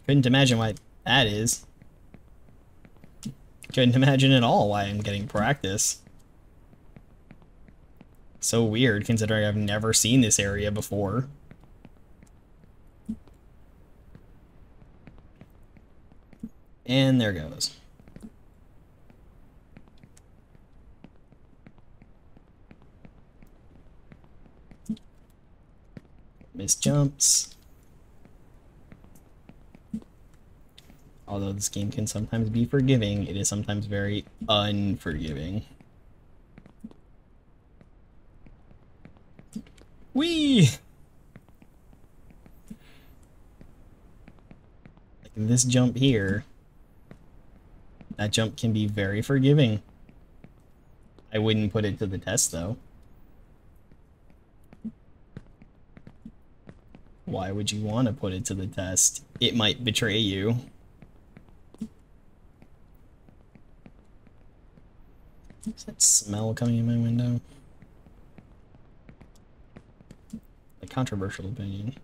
Couldn't imagine why that is. Couldn't imagine at all why I'm getting practice. So weird, considering I've never seen this area before. And there goes. Miss jumps. Although this game can sometimes be forgiving, it is sometimes very unforgiving. Whee! Like this jump here, that jump can be very forgiving. I wouldn't put it to the test, though. Why would you want to put it to the test? It might betray you. Is that smell coming in my window? A controversial opinion.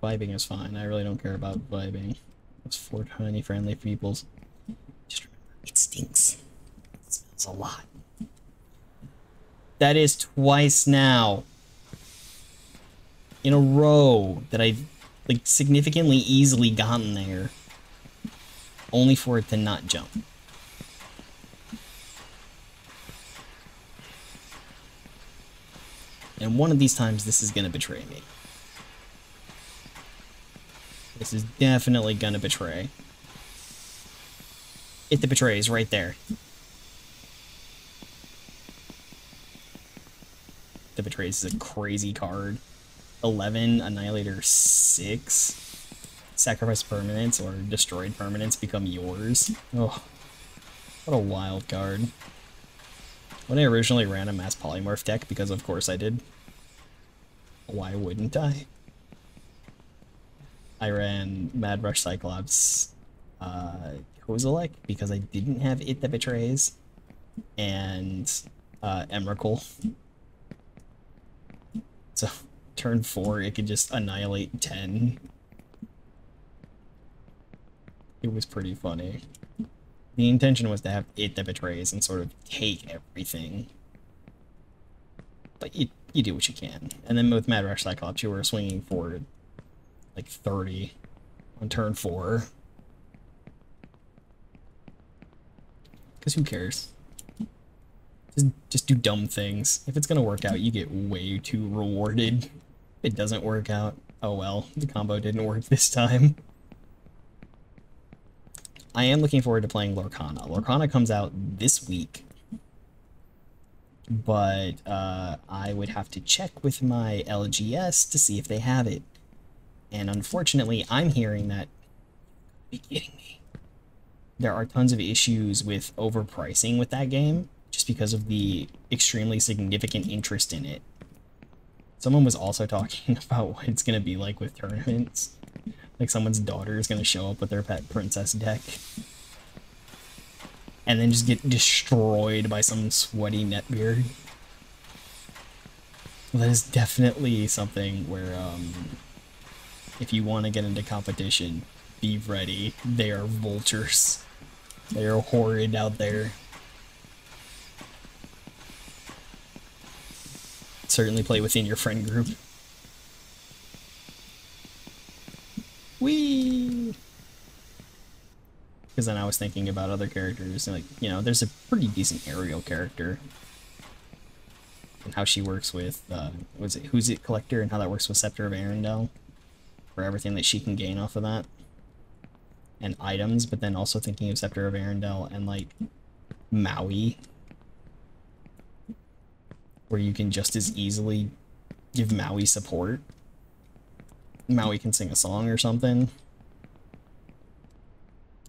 Vibing is fine. I really don't care about vibing. Those 420 friendly peoples. Just remember, it stinks. It smells a lot. That is twice now in a row that I've like significantly easily gotten there, only for it to not jump. And one of these times, this is gonna betray me. This is definitely gonna betray. It the betrays right there. The betrays is a crazy card. 11, Annihilator 6. Sacrifice permanents or destroyed permanents become yours. Oh, what a wild card. When I originally ran a mass polymorph deck, because of course I did, why wouldn't I? I ran Mad Rush Cyclops Kozilek because I didn't have It That Betrays, and Emrakul. So, turn 4, it could just annihilate 10. It was pretty funny. The intention was to have It That Betrays and sort of take everything. But you do what you can. And then with Mad Rush Cyclops, you were swinging for like 30 on turn 4. Because who cares? Just do dumb things. If it's gonna work out, you get way too rewarded. If it doesn't work out, oh well, the combo didn't work this time. I am looking forward to playing Lorcana. Lorcana comes out this week, but I would have to check with my LGS to see if they have it. And unfortunately, I'm hearing that, be kidding me, there are tons of issues with overpricing with that game, just because of the extremely significant interest in it. Someone was also talking about what it's going to be like with tournaments. Like someone's daughter is going to show up with their pet princess deck and then just get destroyed by some sweaty netbeard. That is definitely something where, if you want to get into competition, be ready. They are vultures. They are horrid out there. Certainly play within your friend group. Whee! Because then I was thinking about other characters, and like, you know, there's a pretty decent Ariel character. And how she works with, Who's It Collector, and how that works with Scepter of Arendelle. For everything that she can gain off of that. And items, but then also thinking of Scepter of Arendelle and, like, Maui. Where you can just as easily give Maui support. Maui can sing a song or something.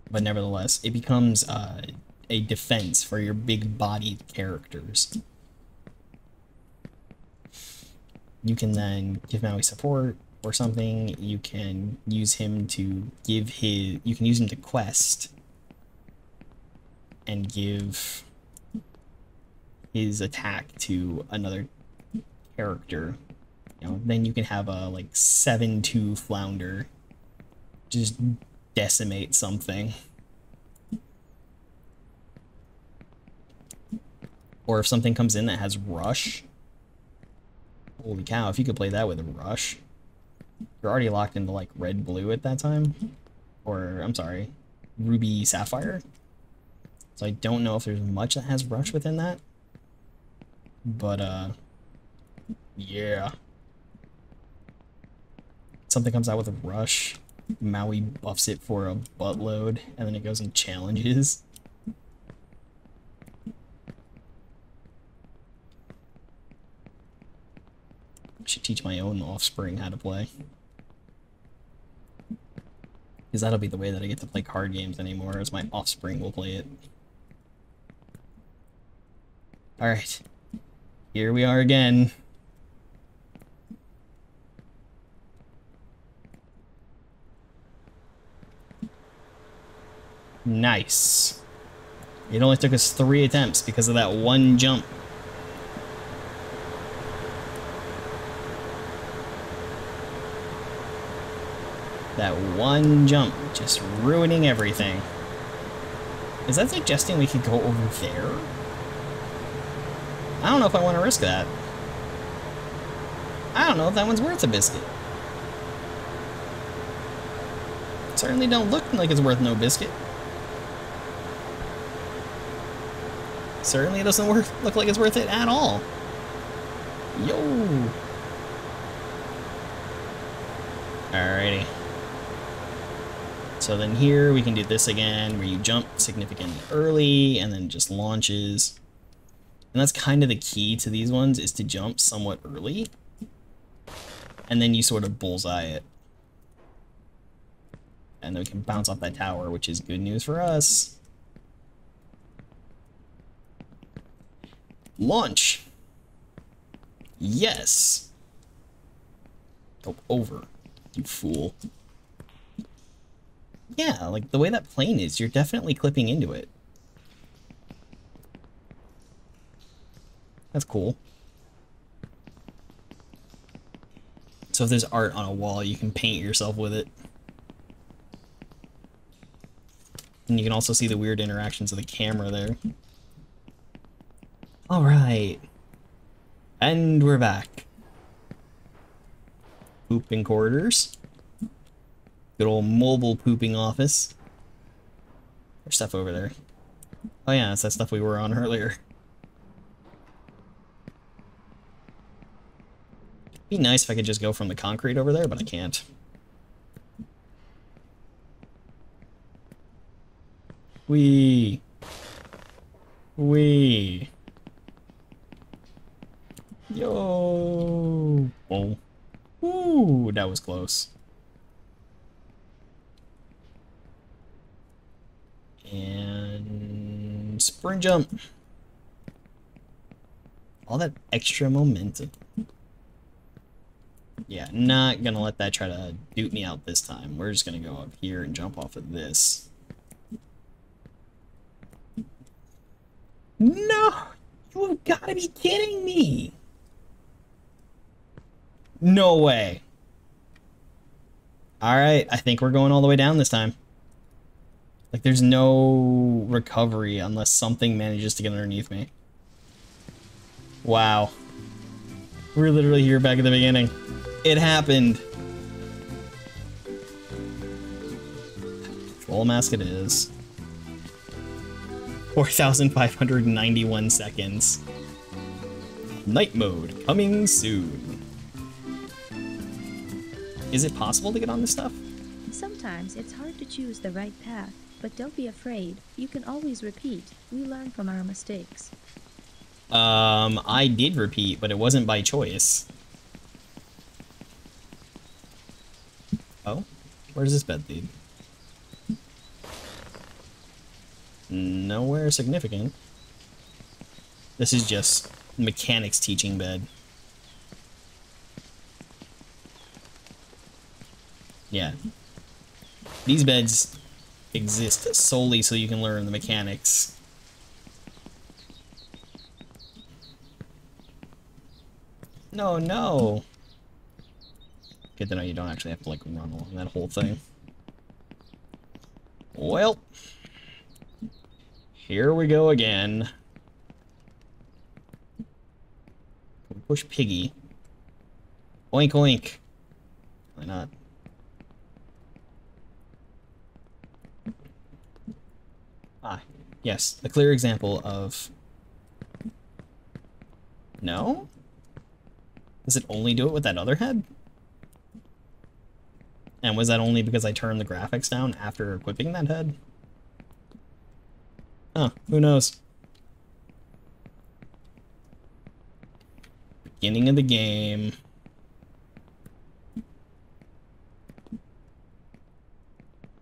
But nevertheless, it becomes a defense for your big-bodied characters. You can then give Maui support or something. You can use him to give his... You can use him to quest and give his attack to another character. You know, then you can have a, like, 7/2 Flounder just decimate something. Or if something comes in that has Rush, Holy cow, if you could play that with a Rush. You're already locked into, like, red-blue at that time. Or, I'm sorry, Ruby Sapphire. So I don't know if there's much that has Rush within that. But, yeah. Something comes out with a Rush. Maui buffs it for a buttload, and then it goes and challenges. I should teach my own offspring how to play. Because that'll be the way that I get to play card games anymore, as my offspring will play it. Alright. Here we are again. Nice. It only took us 3 attempts because of that one jump. That one jump, just ruining everything. Is that suggesting we could go over there? I don't know if I want to risk that. I don't know if that one's worth a biscuit. Certainly don't look like it's worth no biscuit. Certainly doesn't look like it's worth it at all. Yo! Alrighty. So then here we can do this again, where you jump significantly early and then just launches. And that's kind of the key to these ones, is to jump somewhat early. And then you sort of bullseye it. And then we can bounce off that tower, which is good news for us. Launch! Yes! Go over, you fool. Yeah, like the way that plane is, you're definitely clipping into it. That's cool. So if there's art on a wall, you can paint yourself with it. And you can also see the weird interactions of the camera there. Alright. And we're back. Pooping quarters. Good old mobile pooping office. There's stuff over there. Oh yeah, that's that stuff we were on earlier. It'd be nice if I could just go from the concrete over there, but I can't. Wee. Wee. Yo. Oh. Ooh, that was close. And sprint jump. All that extra momentum. Yeah, not gonna let that try to dupe me out this time. We're just gonna go up here and jump off of this. No! You've gotta be kidding me! No way. Alright, I think we're going all the way down this time. Like, there's no recovery unless something manages to get underneath me. Wow. We're literally here back at the beginning. It happened. Troll mask it is. 4,591 seconds. Night mode coming soon. Is it possible to get on this stuff? Sometimes it's hard to choose the right path, but don't be afraid. You can always repeat. We learn from our mistakes. I did repeat, but it wasn't by choice. Oh? Where does this bed lead? Nowhere significant. This is just mechanics teaching bed. Yeah. These beds exist solely so you can learn the mechanics. No, no. Good to know you don't actually have to, like, run along that whole thing. Well. Here we go again. Push Piggy. Oink oink. Why not? Ah, yes, a clear example of... No? Does it only do it with that other head? And was that only because I turned the graphics down after equipping that head? Huh, who knows? Beginning of the game.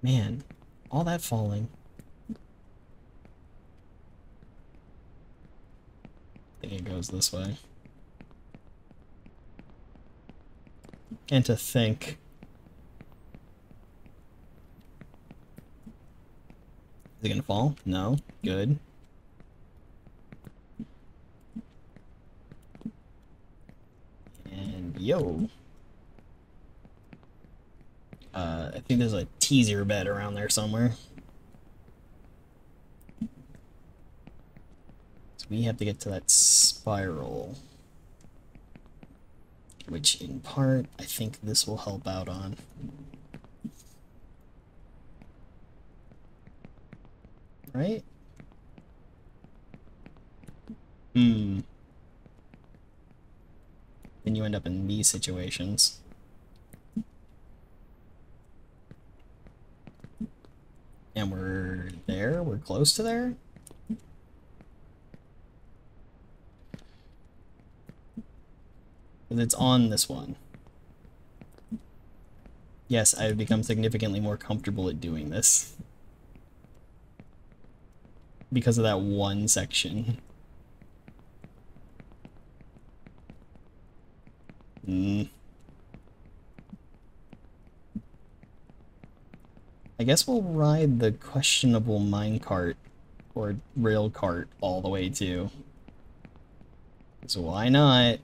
Man, all that falling. I think it goes this way. And to think... Is it gonna fall? No. Good. And yo. I think there's a teaser bed around there somewhere. So we have to get to that spiral. Which in part, I think this will help out on. Right? Then you end up in these situations. And we're there? We're close to there? Because it's on this one. Yes, I've become significantly more comfortable at doing this. Because of that one section. I guess we'll ride the questionable minecart or rail cart all the way too. So why not?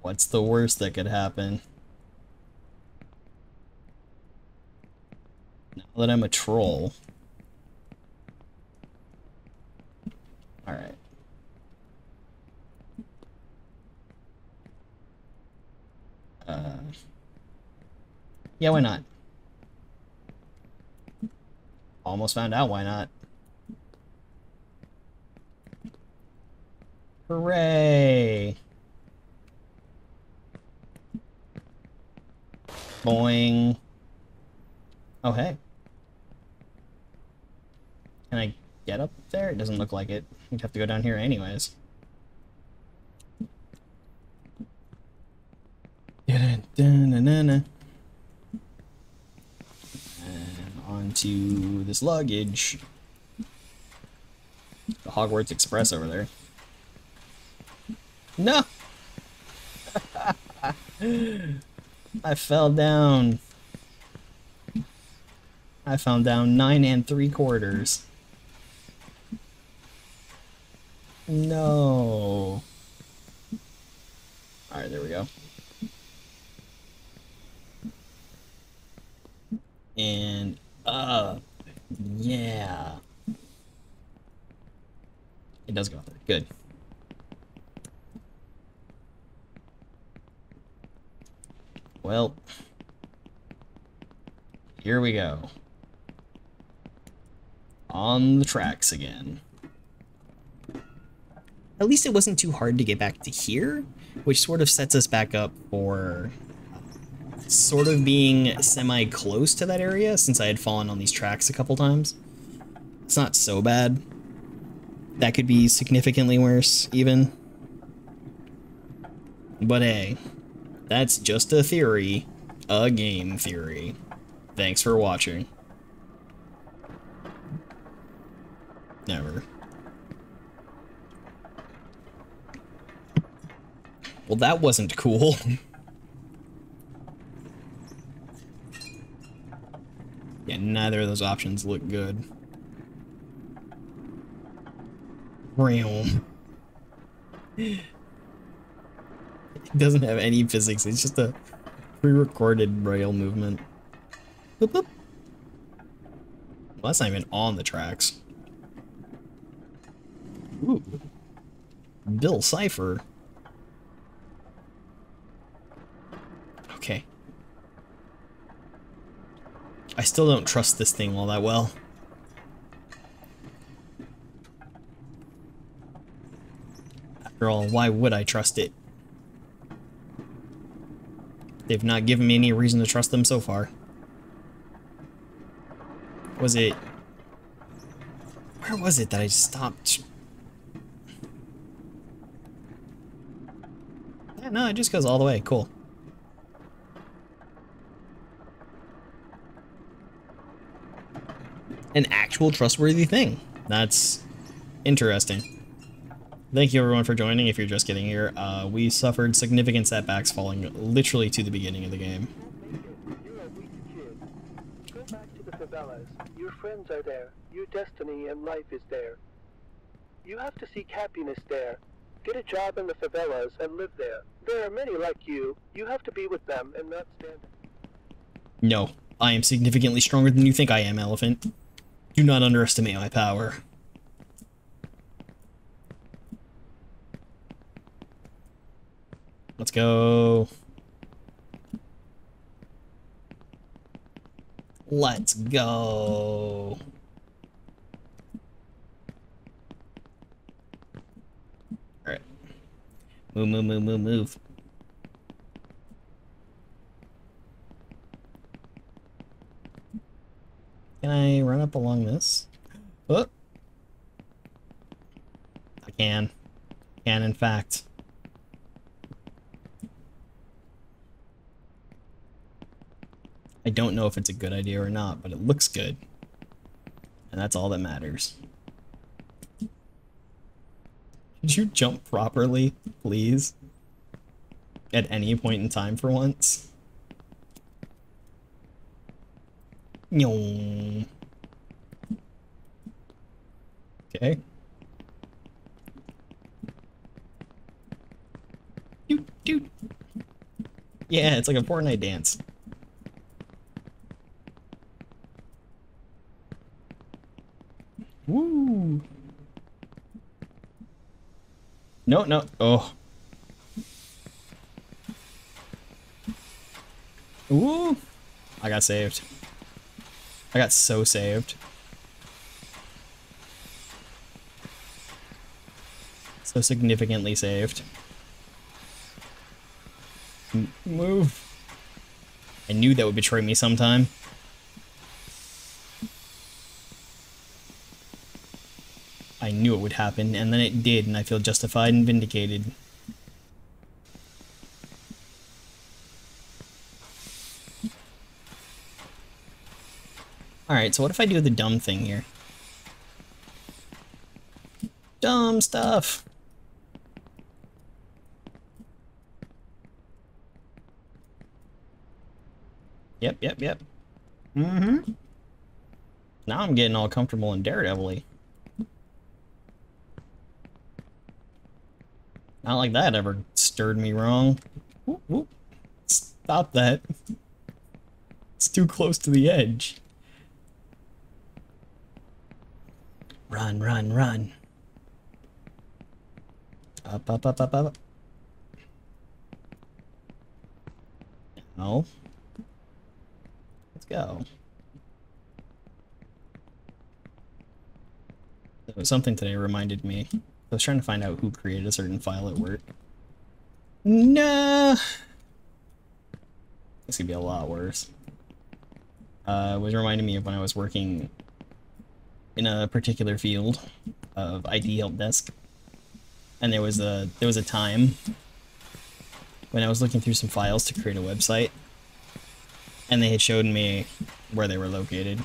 What's the worst that could happen? Now that I'm a troll. Alright. Yeah, why not? Almost found out why not. Hooray! Boing. Oh, hey. Can I get up there? It doesn't look like it. We'd have to go down here anyways. And onto this luggage. The Hogwarts Express over there. No! I fell down. I fell down 9 3/4. No. Alright, there we go. And yeah. It does go up there. Good. Well, here we go. On the tracks again. At least it wasn't too hard to get back to here, which sort of sets us back up for sort of being semi-close to that area, since I had fallen on these tracks a couple times. It's not so bad. That could be significantly worse, even. But hey, that's just a theory. A game theory. Thanks for watching. Never. Well, that wasn't cool. Yeah, neither of those options look good. Realm. It doesn't have any physics, it's just a pre-recorded rail movement. Boop, boop. Well, that's not even on the tracks. Ooh. Bill Cipher. Okay. I still don't trust this thing all that well. After all, why would I trust it? They've not given me any reason to trust them so far. Was it... Where was it that I stopped? Yeah, no, it just goes all the way. Cool. An actual trustworthy thing. That's interesting. Thank you everyone for joining if you're just getting here. We suffered significant setbacks falling literally to the beginning of the game. You're a weak kid. Go back to the favelas. Your friends are there. Your destiny and life is there. You have to seek happiness there. Get a job in the favelas and live there. There are many like you. You have to be with them and not stand. No, I am significantly stronger than you think I am, Elephant. Do not underestimate my power. Let's go. Let's go. Alright. Move, move, move, move, move. Can I run up along this? Oh. I can. Can, in fact. I don't know if it's a good idea or not, but it looks good. And that's all that matters. Did you jump properly, please? At any point in time for once? Okay. Doot, doot. Yeah, it's like a Fortnite dance. Woo! No, no. Oh. Ooh! I got saved. I got so saved. So significantly saved. Move. I knew that would betray me sometime. I knew it would happen, and then it did, and I feel justified and vindicated. Alright, so what if I do the dumb thing here? Dumb stuff! Yep, yep, yep. Mm-hmm. Now I'm getting all comfortable and daredevil-y. Not like that ever stirred me wrong. Whoop, whoop. Stop that. It's too close to the edge. Run, run, run. Up, up, up, up, up. No. Let's go. So something today reminded me. I was trying to find out who created a certain file at work. Nah. This could be a lot worse. It was reminding me of when I was working in a particular field of IT help desk, and there was a time when I was looking through some files to create a website, and they had showed me where they were located.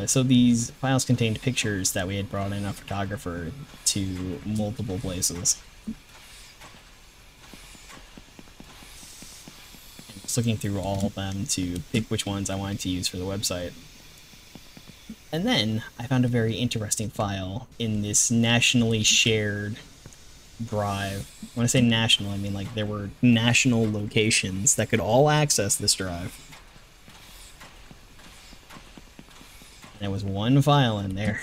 So these files contained pictures that we had brought in a photographer to multiple places. I was looking through all of them to pick which ones I wanted to use for the website. And then I found a very interesting file in this nationally shared drive. When I say national, I mean like there were national locations that could all access this drive. There was one file in there.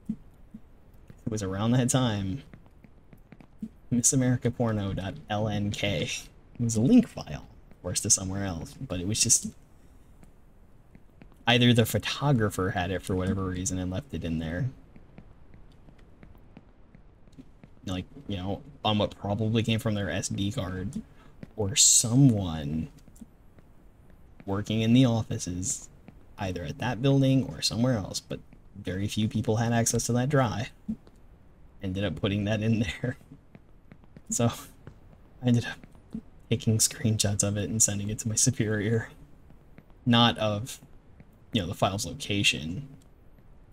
It was around that time missamericaporno.lnk. It was a link file, of course, to somewhere else, but it was just either the photographer had it for whatever reason and left it in there, like, you know, on what probably came from their SD card, or someone working in the offices, either at that building or somewhere else, but very few people had access to that drive, ended up putting that in there. So I ended up taking screenshots of it and sending it to my superior. Not of, you know, the file's location,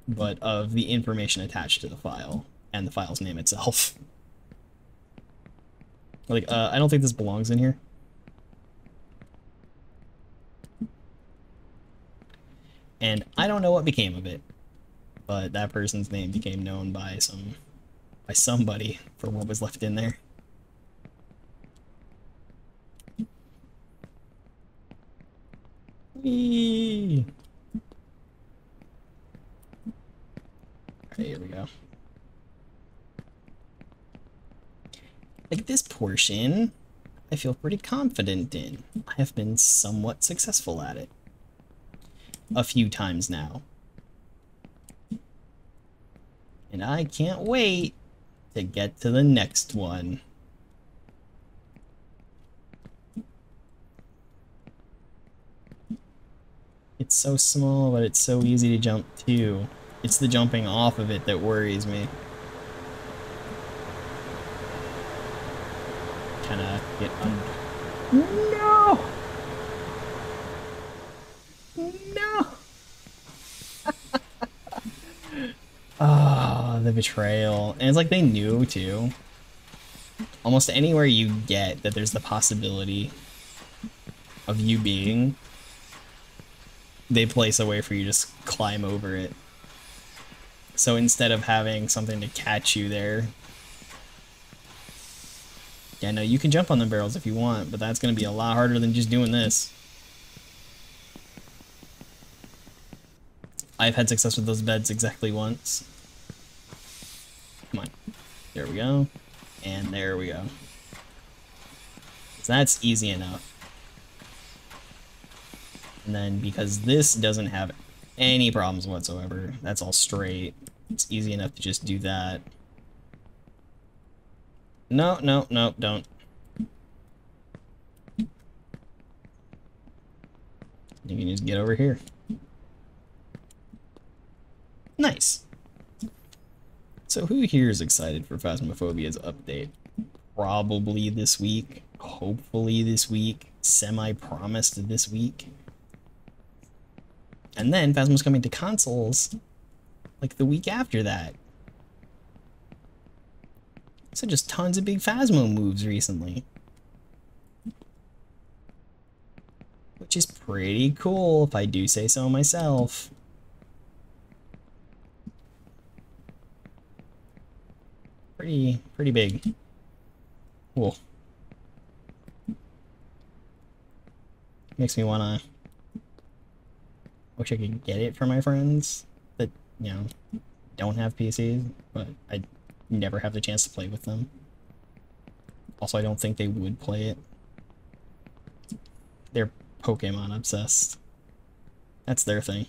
but of the information attached to the file and the file's name itself. Like, I don't think this belongs in here. And I don't know what became of it, but that person's name became known by somebody for what was left in there. Whee! Alright, here we go. Like, this portion, I feel pretty confident in. I have been somewhat successful at it a few times now. And I can't wait to get to the next one. It's so small, but it's so easy to jump to. It's the jumping off of it that worries me. Kinda get under. No! No! Ah, the betrayal. And it's like they knew, too. Almost anywhere you get that there's the possibility of you being, they place a way for you to just climb over it. So instead of having something to catch you there... Yeah, no, you can jump on the barrels if you want, but that's going to be a lot harder than just doing this. I've had success with those beds exactly once. Come on. There we go. And there we go. So that's easy enough. And then because this doesn't have any problems whatsoever, that's all straight. It's easy enough to just do that. No, no, no, don't. You can just get over here. Nice. So who here is excited for Phasmophobia's update? Probably this week. Hopefully this week. Semi-promised this week. And then Phasmo's coming to consoles like the week after that. So just tons of big Phasmo moves recently. Which is pretty cool, if I do say so myself. Pretty big. Cool. Makes me wanna... Wish I could get it for my friends that, you know, don't have PCs, but I never have the chance to play with them. Also, I don't think they would play it. They're Pokemon obsessed. That's their thing.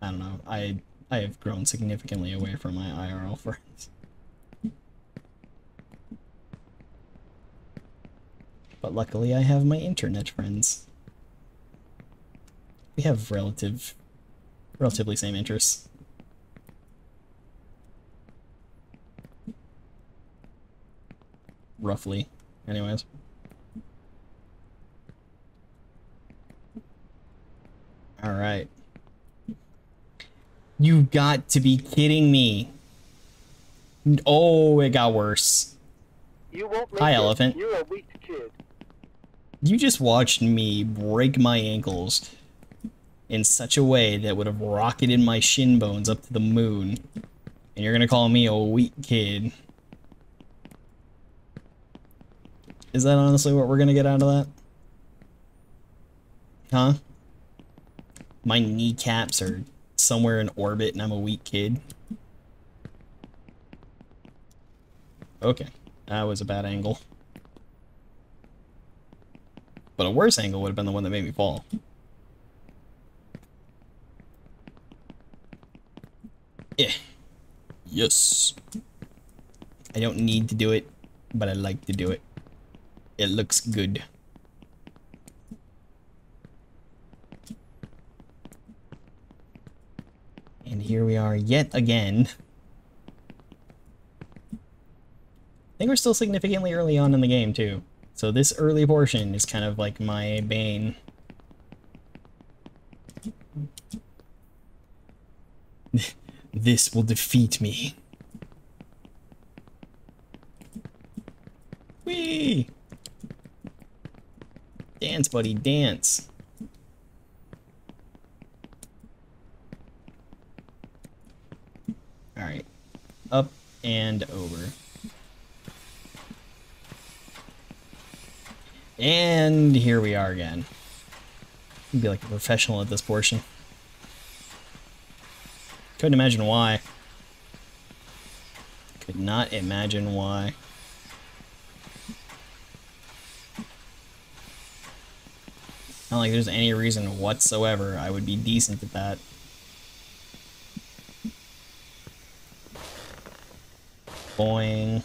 I don't know. I have grown significantly away from my IRL friends. But luckily I have my internet friends. We have relatively same interests. Roughly, anyways. Alright. You've got to be kidding me. Oh, it got worse. You won't make Hi, it. Elephant. You're a weak kid. You just watched me break my ankles in such a way that would have rocketed my shin bones up to the moon. And you're gonna call me a weak kid. Is that honestly what we're gonna get out of that? Huh? My kneecaps are somewhere in orbit and I'm a weak kid. Okay, that was a bad angle. But a worse angle would have been the one that made me fall. Yeah. Yes. I don't need to do it, but I like to do it. It looks good. And here we are yet again. I think we're still significantly early on in the game, too. So this early portion is kind of like my bane. This will defeat me. Whee! Dance, buddy, dance. Alright. Up and over. And here we are again. I'd be like a professional at this portion. Couldn't imagine why. Could not imagine why. Not like there's any reason whatsoever I would be decent at that. Boing.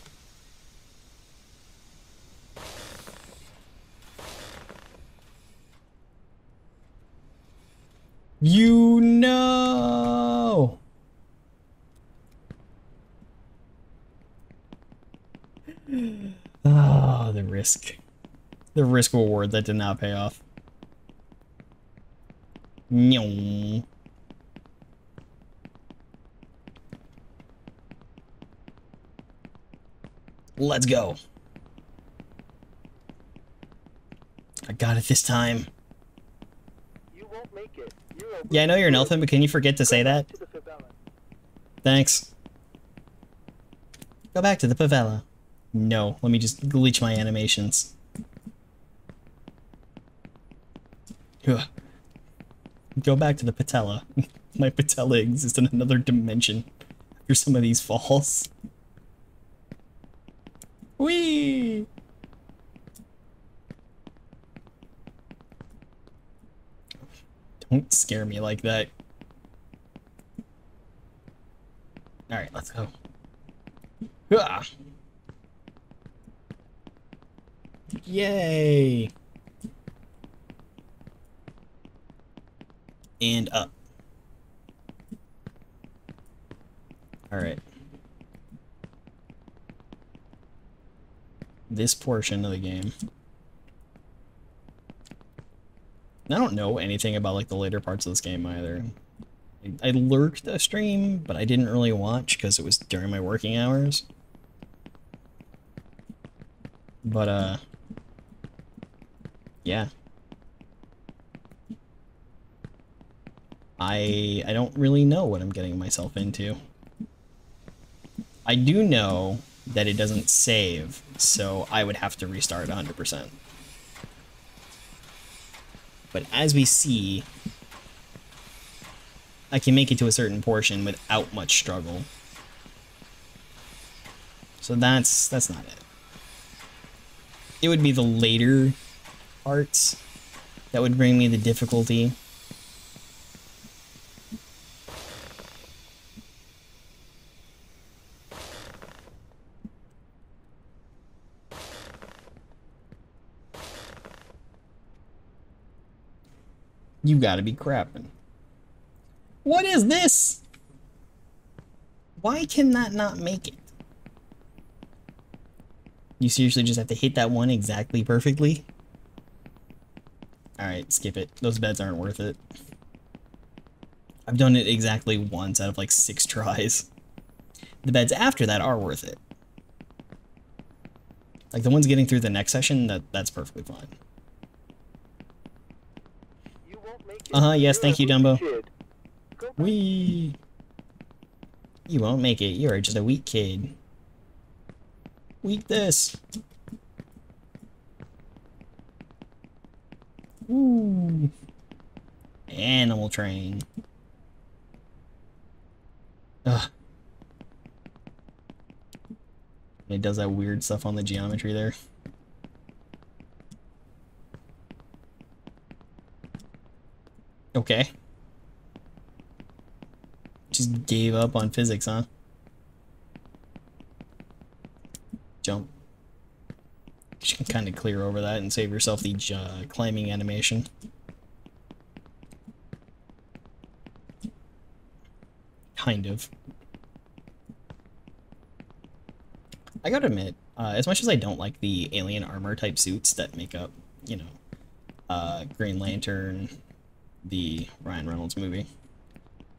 You know. Ah, the risk. The risk reward that did not pay off. No. Let's go. I got it this time. You won't make it. Yeah, I know you're an elephant, but can you forget to say that? Thanks. Go back to the favela. No, let me just glitch my animations. Go back to the patella. My patella exists in another dimension after some of these falls. Whee! Don't scare me like that. Alright, let's go. Ah! Yay! And up. Alright. This portion of the game. I don't know anything about like the later parts of this game either. I lurked a stream, but I didn't really watch because it was during my working hours. But yeah. I don't really know what I'm getting myself into. I do know that it doesn't save, so I would have to restart 100%. But as we see, I can make it to a certain portion without much struggle. So that's not it. It would be the later parts that would bring me the difficulty. You gotta be crapping. What is this? Why can that not make it? You seriously just have to hit that one exactly perfectly? Alright, skip it. Those beds aren't worth it. I've done it exactly once out of like 6 tries. The beds after that are worth it. Like the ones getting through the next session, that's perfectly fine. Yes, thank you, Dumbo. Wee. You won't make it. You're just a weak kid. Weak this. Ooh. Animal train. Ugh. I'm it does that weird stuff on the geometry there. Okay. Just gave up on physics, huh? Jump. You can kind of clear over that and save yourself the climbing animation. Kind of. I gotta admit, as much as I don't like the alien armor type suits that make up, you know, Green Lantern, the Ryan Reynolds movie,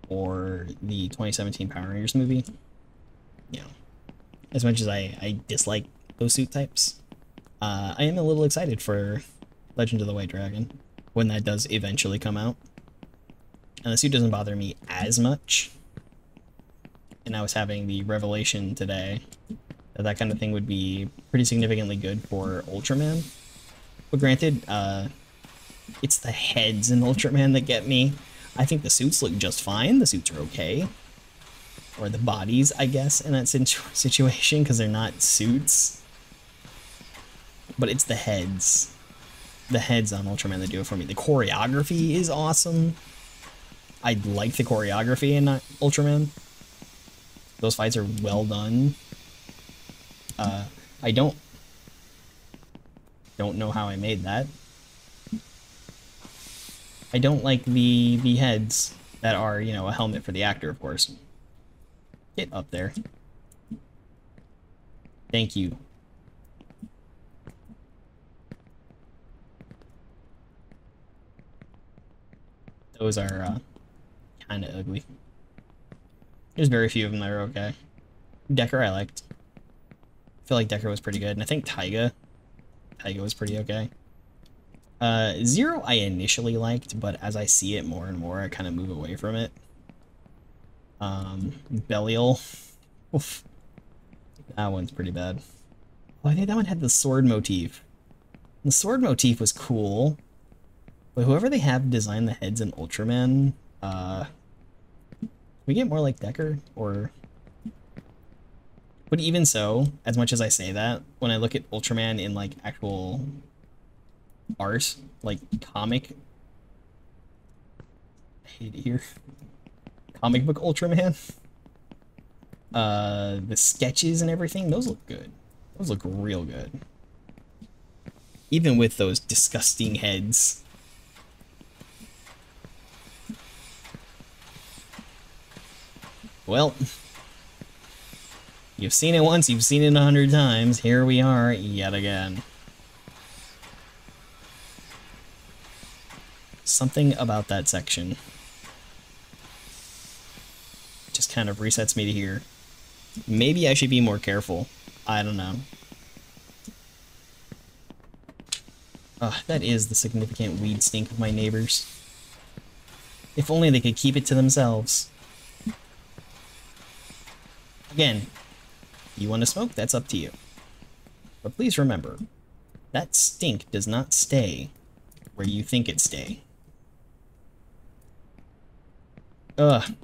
or the 2017 Power Rangers movie, you know, as much as I dislike those suit types, I am a little excited for Legend of the White Dragon when that does eventually come out. And the suit doesn't bother me as much. And I was having the revelation today that that kind of thing would be pretty significantly good for Ultraman. But granted, it's the heads in Ultraman that get me. I think the suits look just fine. The suits are okay. Or the bodies, I guess, in that situation, because they're not suits. But it's the heads. The heads on Ultraman that do it for me. The choreography is awesome. I like the choreography in Ultraman. Those fights are well done. I don't know how I made that. I don't like the heads that are, you know, a helmet for the actor, of course. Get up there. Thank you. Those are kind of ugly. There's very few of them that are okay. Decker I liked. I feel like Decker was pretty good, and I think Taiga was pretty okay. Zero I initially liked, but as I see it more and more, I kind of move away from it. Belial. Oof. That one's pretty bad. Oh, I think that one had the sword motif. The sword motif was cool, but whoever they have design the heads in Ultraman, we get more like Decker, or... But even so, as much as I say that, when I look at Ultraman in, like, actual art, like, comic... I hate it here. Comic book Ultraman. The sketches and everything, those look good. Those look real good. Even with those disgusting heads. Well, you've seen it once, you've seen it 100 times. Here we are, yet again. Something about that section just kind of resets me to here. Maybe I should be more careful. I don't know. That is the significant weed stink of my neighbors. If only they could keep it to themselves. Again, you want to smoke? That's up to you. But please remember, that stink does not stay where you think it stay. Ugh.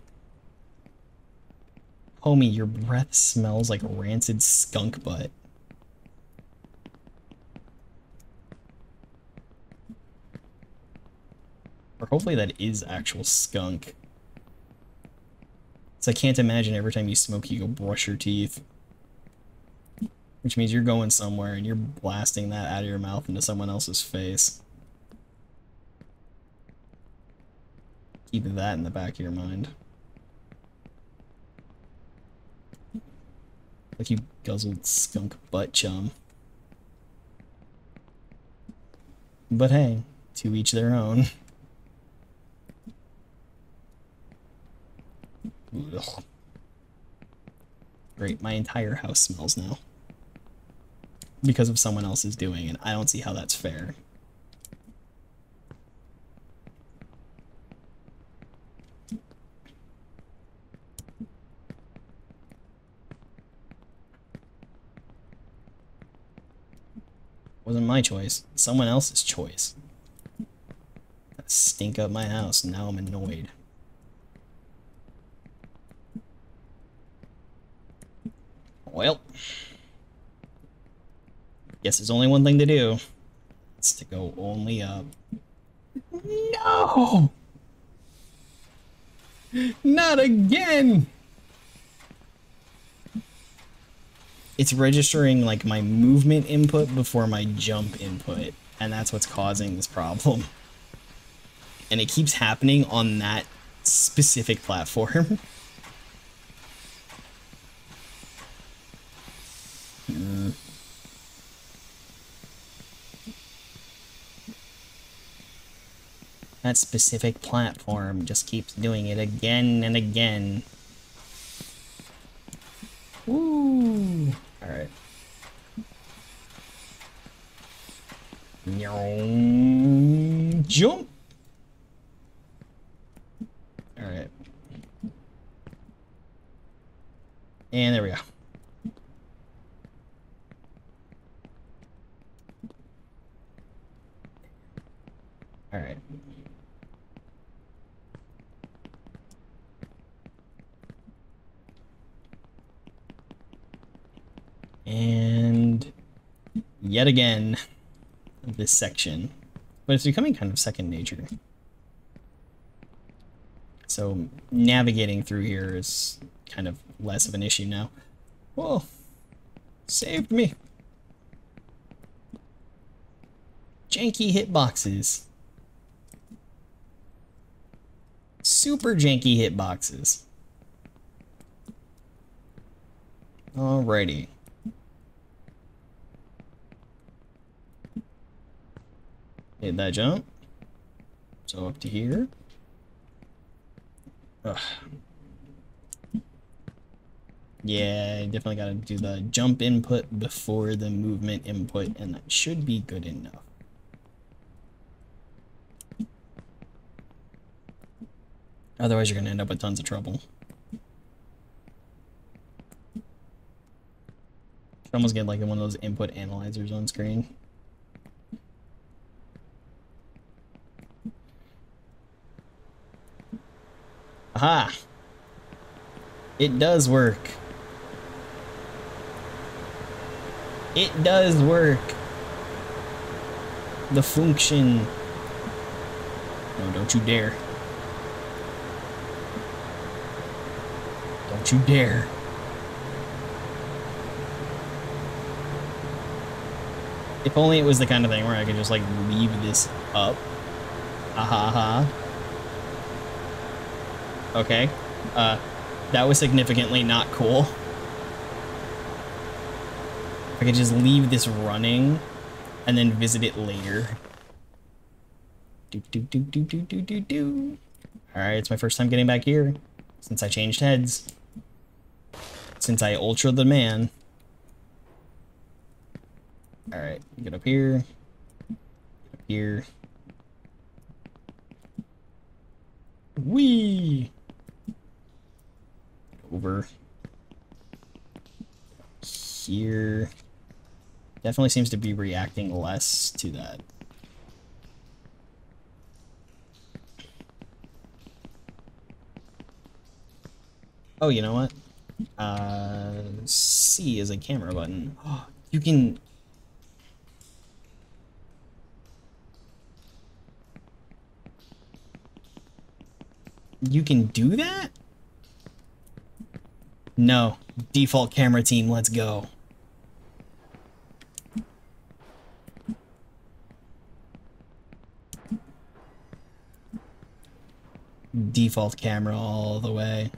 Homie, your breath smells like rancid skunk butt. Or hopefully that is actual skunk. So I can't imagine every time you smoke you go brush your teeth. Which means you're going somewhere and you're blasting that out of your mouth into someone else's face. Keep that in the back of your mind. Like you guzzled skunk butt chum. But hey, to each their own. Ugh. Great, my entire house smells now. Because of someone else's doing, and I don't see how that's fair. Wasn't my choice. Someone else's choice. That stink up my house, and now I'm annoyed. Well, Guess there's only one thing to do. It's to go only up. No! Not again! It's registering like my movement input before my jump input, and that's what's causing this problem. And it keeps happening on that specific platform. That specific platform just keeps doing it again and again. Woo! Alright. Jump! Alright. And there we go. Alright. And yet again, this section. But it's becoming kind of second nature. So navigating through here is kind of less of an issue now. Whoa! Saved me! Janky hitboxes. Super janky hitboxes. Alrighty. Hit that jump. So up to here. Ugh. Yeah, definitely gotta do the jump input before the movement input, and that should be good enough. Otherwise, you're gonna end up with tons of trouble. Should almost get like one of those input analyzers on screen. Aha! It does work. It does work. The function. No, don't you dare. Don't you dare. If only it was the kind of thing where I could just like leave this up. Aha ha. Okay. That was significantly not cool. If I could just leave this running and then visit it later. Alright, it's my first time getting back here. Since I changed heads. Since I ultra'd the man. Alright, get up here. Get up here. Whee! Over. Here. Definitely seems to be reacting less to that. Oh, you know what? C is a camera button. Oh, you can... You can do that? No. Default camera team, let's go. Default camera all the way.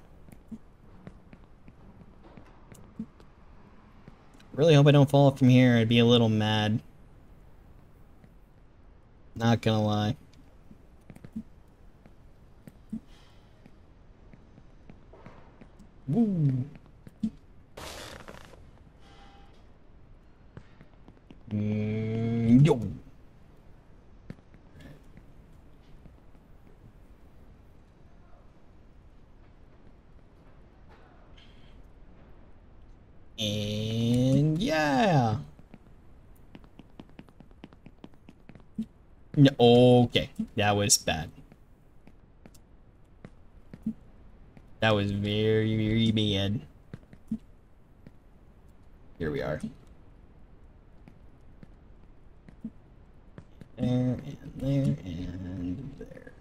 Really hope I don't fall from here. I'd be a little mad. Not gonna lie. Woo. Yo. And yeah. No, okay, that was bad. That was very, very bad. Here we are. there, and there, and there.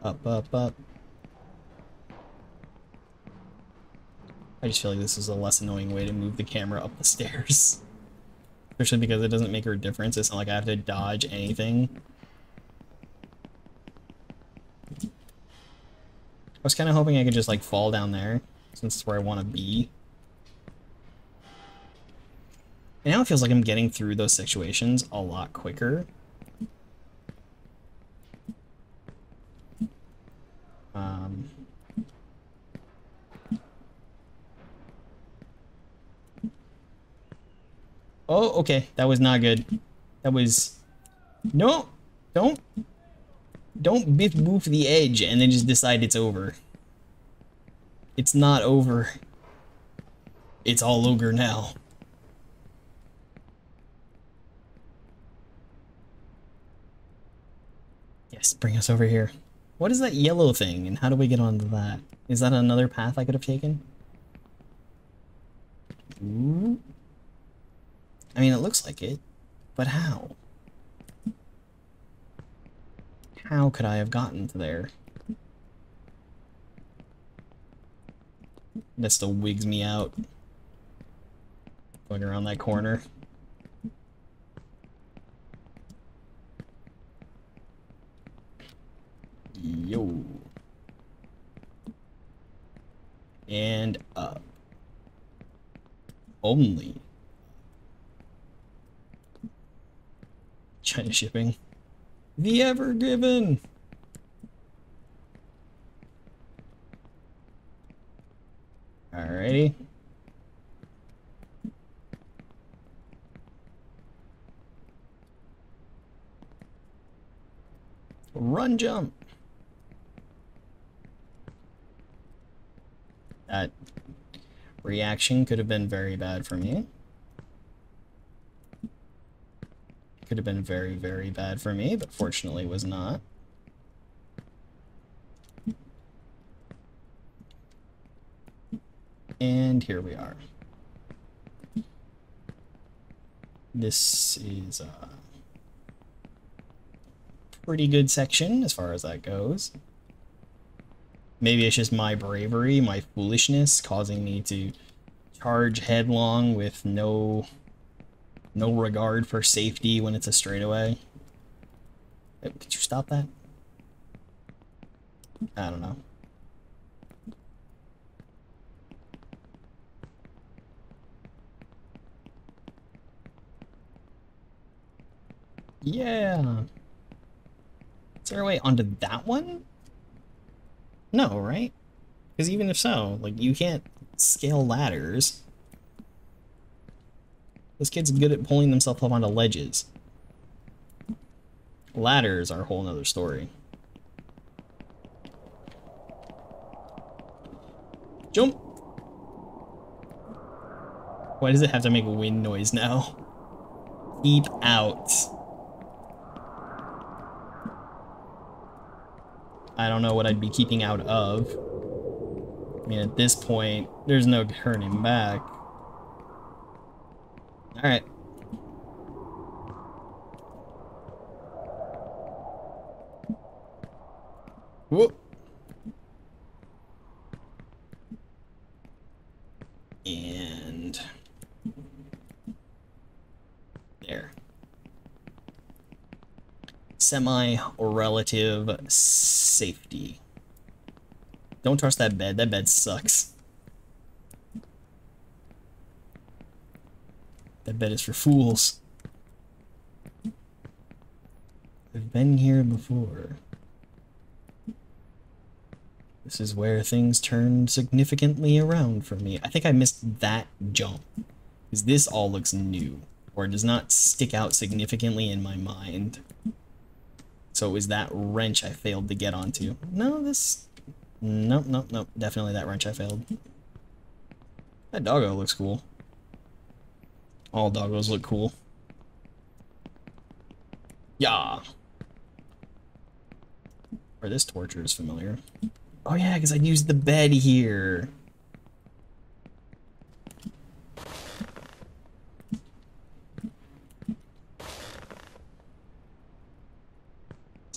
Up, up, up. I just feel like this is a less annoying way to move the camera up the stairs. Especially because it doesn't make a difference. It's not like I have to dodge anything. I was kind of hoping I could just like fall down there, since it's where I want to be. And now it feels like I'm getting through those situations a lot quicker. Oh, okay. That was not good. That was... No! Don't biff boof the edge and then just decide it's over. It's not over. It's all ogre now. Yes, bring us over here. What is that yellow thing, and how do we get onto that? Is that another path I could have taken? Ooh. I mean, it looks like it, but how? How could I have gotten to there? That still wigs me out. Going around that corner. Yo. And up. Only. China shipping. The Ever Given. Alrighty. Run jump. That reaction could have been very bad for me. Could have been very, very bad for me, but fortunately was not. And here we are. This is a pretty good section as far as that goes. Maybe it's just my bravery, my foolishness, causing me to charge headlong with no regard for safety when it's a straightaway. Could you stop that? I don't know. Yeah. Is there a way onto that one? No, right? Because even if so, like, you can't scale ladders. This kid's good at pulling himself up onto ledges. Ladders are a whole nother story. Jump! Why does it have to make a wind noise now? Keep out. I don't know what I'd be keeping out of. I mean, at this point, there's no turning back. Alright. Whoop. And there. Semi or relative safety. Don't trust that bed. That bed sucks. That bed is for fools. I've been here before. This is where things turn significantly around for me. I think I missed that jump. Because this all looks new. Or does not stick out significantly in my mind. So it was that wrench I failed to get onto. No, this... Nope, nope, nope. Definitely that wrench I failed. That doggo looks cool. All doggos look cool. Yeah. Or this torture is familiar. Oh yeah, because I used the bed here.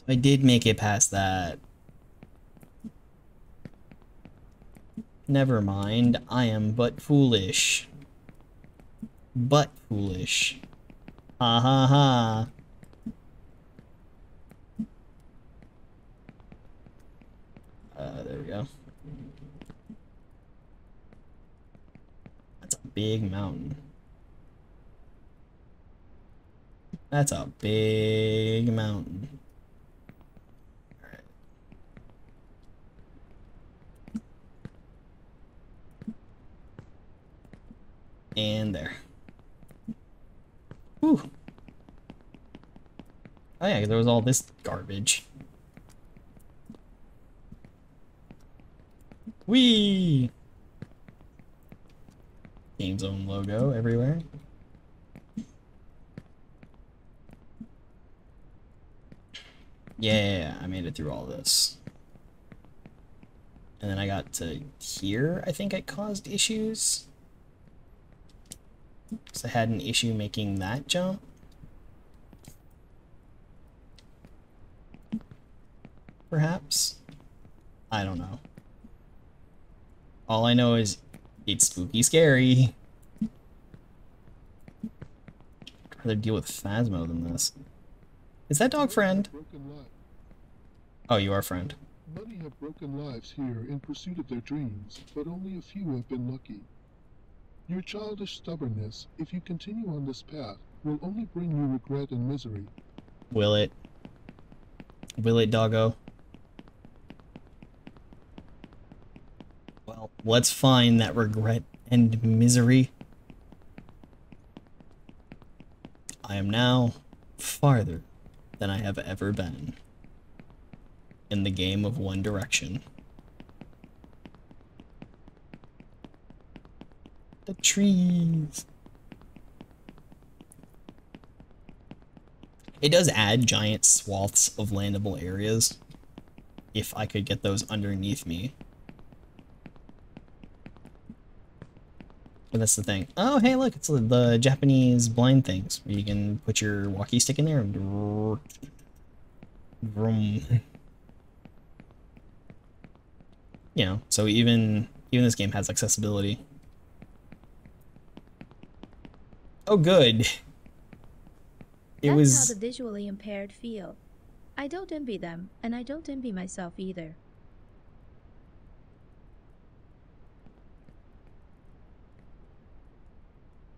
I did make it past that. Never mind, I am but foolish. But foolish. Ha ha ha. There we go. That's a big mountain. That's a big mountain. Alright. And there. Whew. Oh yeah, there was all this garbage. Whee! Game Zone logo everywhere. Yeah, I made it through all this. And then I got to here. I think I caused issues. Because I had an issue making that jump. Perhaps? I don't know. All I know is it's spooky scary. I'd rather deal with Phasmo than this. Is that dog friend? Oh, you are friend. Many have broken lives here in pursuit of their dreams, but only a few have been lucky. Your childish stubbornness, if you continue on this path, will only bring you regret and misery. Will it? Will it, doggo? Well, let's find that regret and misery. I am now farther than I have ever been in the game of One Direction. The trees. It does add giant swaths of landable areas, if I could get those underneath me. But that's the thing. Oh, hey, look, it's the Japanese blind things, where you can put your walkie stick in there and vroom. You know, so even this game has accessibility. Oh, good. That's how the visually impaired feel. I don't envy them, and I don't envy myself either.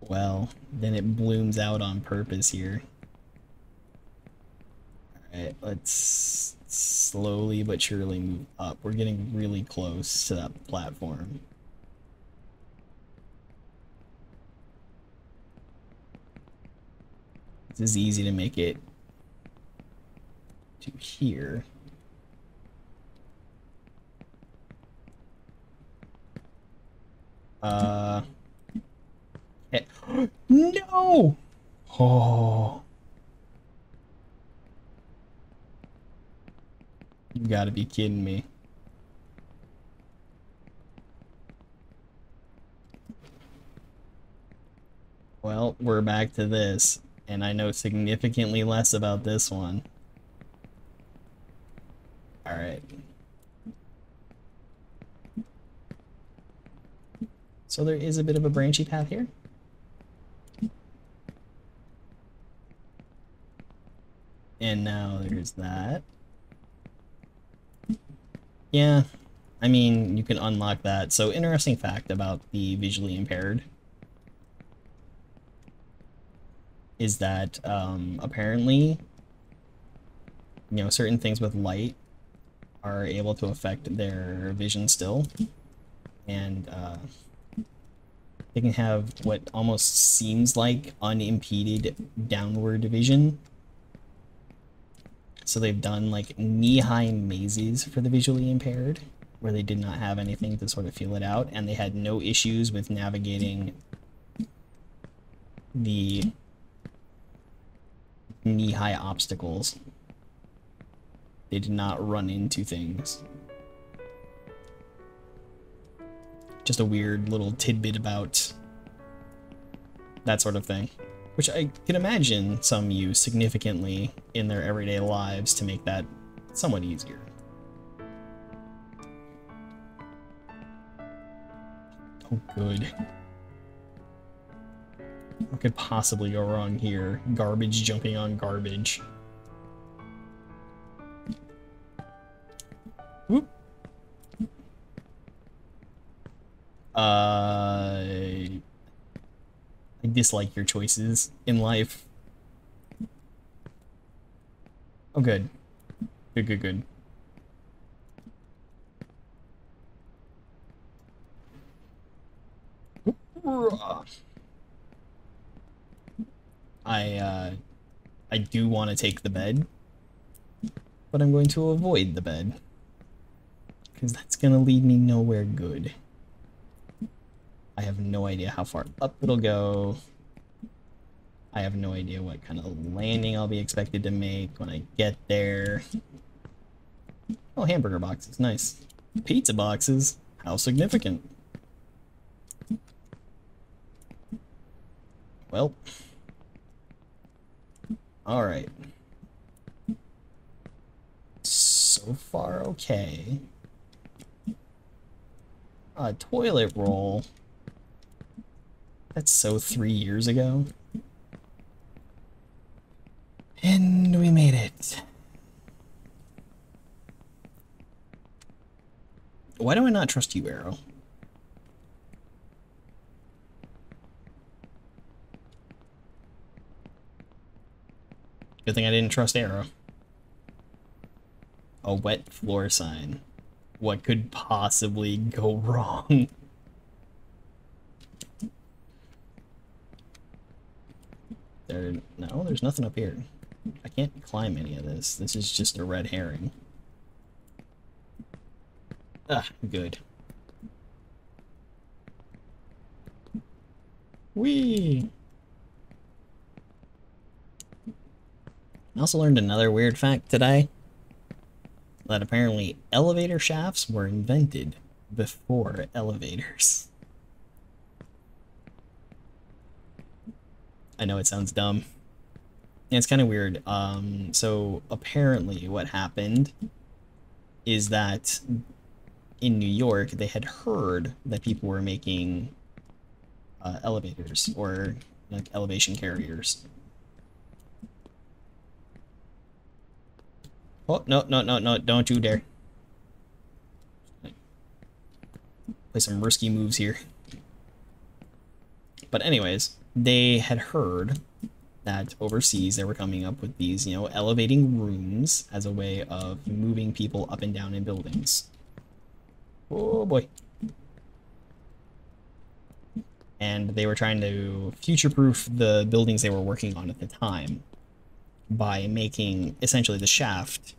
Well, then it blooms out on purpose here. Alright, let's slowly but surely move up. We're getting really close to that platform. This is easy to make it to here. No! Oh. You gotta be kidding me. Well, we're back to this, and I know significantly less about this one. Alright. So there is a bit of a branchy path here. And now there's that. Yeah, I mean, you can unlock that. So, interesting fact about the visually impaired is that apparently, you know, certain things with light are able to affect their vision still. And they can have what almost seems like unimpeded downward vision. So they've done like knee-high mazes for the visually impaired, where they did not have anything to sort of feel it out, and they had no issues with navigating the knee-high obstacles. They did not run into things. Just a weird little tidbit about that sort of thing, which I could imagine some use significantly in their everyday lives to make that somewhat easier. Oh, good. What could possibly go wrong here? Garbage jumping on garbage. Whoop. I dislike your choices in life. Oh, good. Good, good, good. I do want to take the bed, but I'm going to avoid the bed, because that's going to lead me nowhere good. I have no idea how far up it'll go. I have no idea what kind of landing I'll be expected to make when I get there. Oh, hamburger boxes, nice. Pizza boxes, how significant. Well, alright. So far, okay. A toilet roll. That's so 3 years ago. And we made it. Why do I not trust you, Arrow? Good thing I didn't trust Arrow. A wet floor sign. What could possibly go wrong? No, there's nothing up here. I can't climb any of this. This is just a red herring. Ah, good. Whee! I also learned another weird fact today. That apparently elevator shafts were invented before elevators. I know it sounds dumb. Yeah, it's kind of weird. So apparently what happened is that in New York, they had heard that people were making elevators or like elevation carriers. Oh, no, no, no, no, don't you dare. Play some risky moves here. But anyways, they had heard that overseas they were coming up with these, you know, elevating rooms as a way of moving people up and down in buildings. Oh boy. And they were trying to future-proof the buildings they were working on at the time by making essentially the shaft.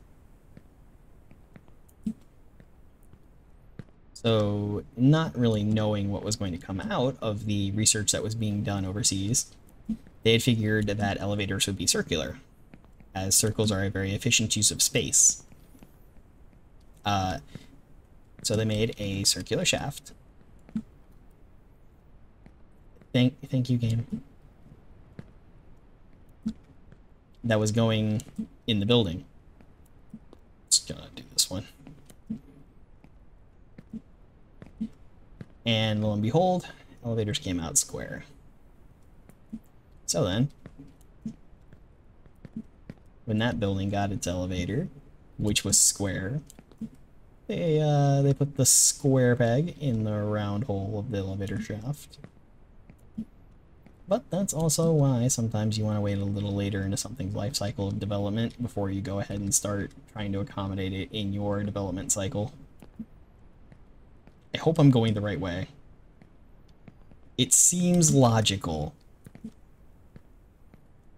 So, not really knowing what was going to come out of the research that was being done overseas, they had figured that elevators would be circular, as circles are a very efficient use of space. So they made a circular shaft. Thank you, game. That was going in the building. Just gonna do this one. And lo and behold, elevators came out square. So then, when that building got its elevator, which was square, they put the square peg in the round hole of the elevator shaft. But that's also why sometimes you want to wait a little later into something's life cycle of development before you go ahead and start trying to accommodate it in your development cycle. I hope I'm going the right way. It seems logical,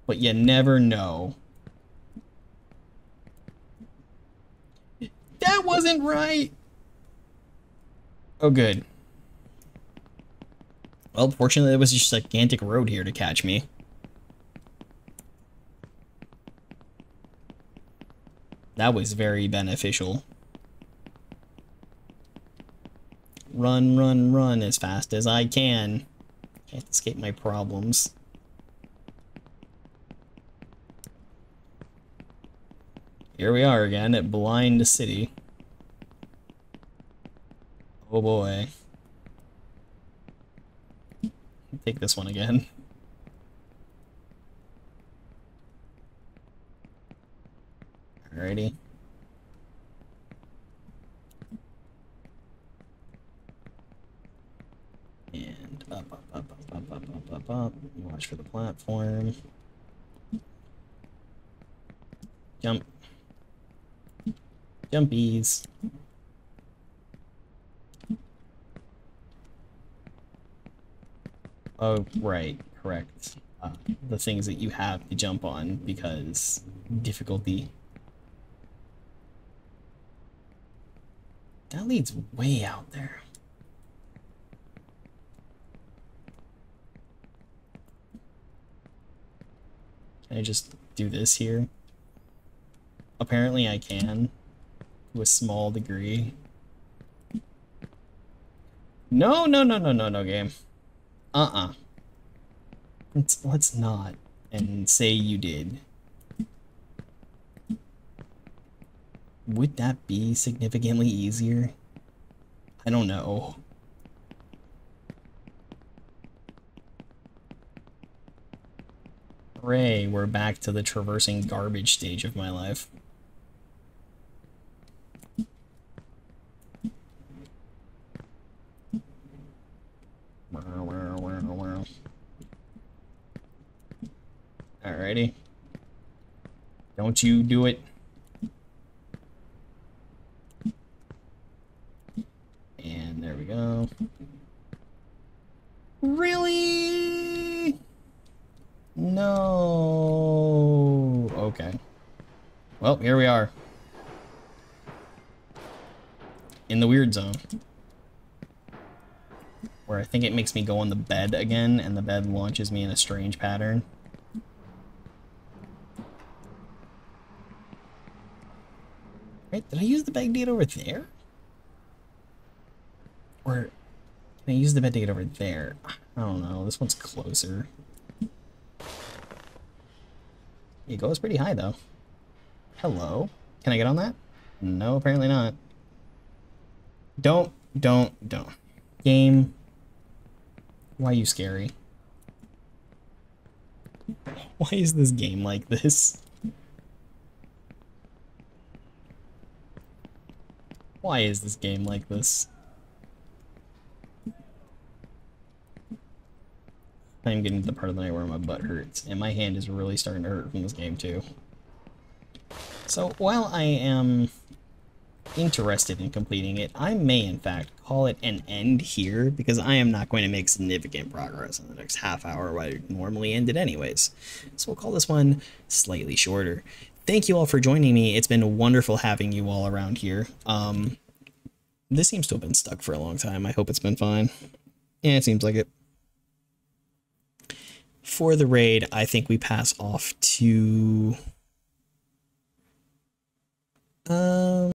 but you never know. That wasn't right! Oh, good. Well, fortunately, there was just a gigantic road here to catch me. That was very beneficial. Run, run, run as fast as I can. Can't escape my problems. Here we are again at Blind City. Oh boy. Take this one again. Alrighty. And up. Watch for the platform. Jump. Jumpies. Oh, right, correct. The things that you have to jump on because difficulty. That leads way out there. Can I just do this here? Apparently I can, to a small degree. No, game. Let's not, and say you did. Would that be significantly easier? I don't know. Hooray, we're back to the traversing garbage stage of my life. Alrighty. Don't you do it. And there we go. Really? No. Okay. Well, here we are. In the weird zone. Where I think it makes me go on the bed again, and the bed launches me in a strange pattern. Wait, did I use the bed to get over there? Or can I use the bed to get over there? I don't know. This one's closer. It goes pretty high, though. Hello? Can I get on that? No, apparently not. Don't. Game. Why are you scary? Why is this game like this? Why is this game like this? I'm getting to the part of the night where my butt hurts, and my hand is really starting to hurt from this game too. So while I am interested in completing it, I may in fact call it an end here, because I am not going to make significant progress in the next half hour where I normally end it anyways. So we'll call this one slightly shorter. Thank you all for joining me. It's been wonderful having you all around here. This seems to have been stuck for a long time. I hope it's been fine. Yeah, it seems like it. For the raid, I think we pass off to...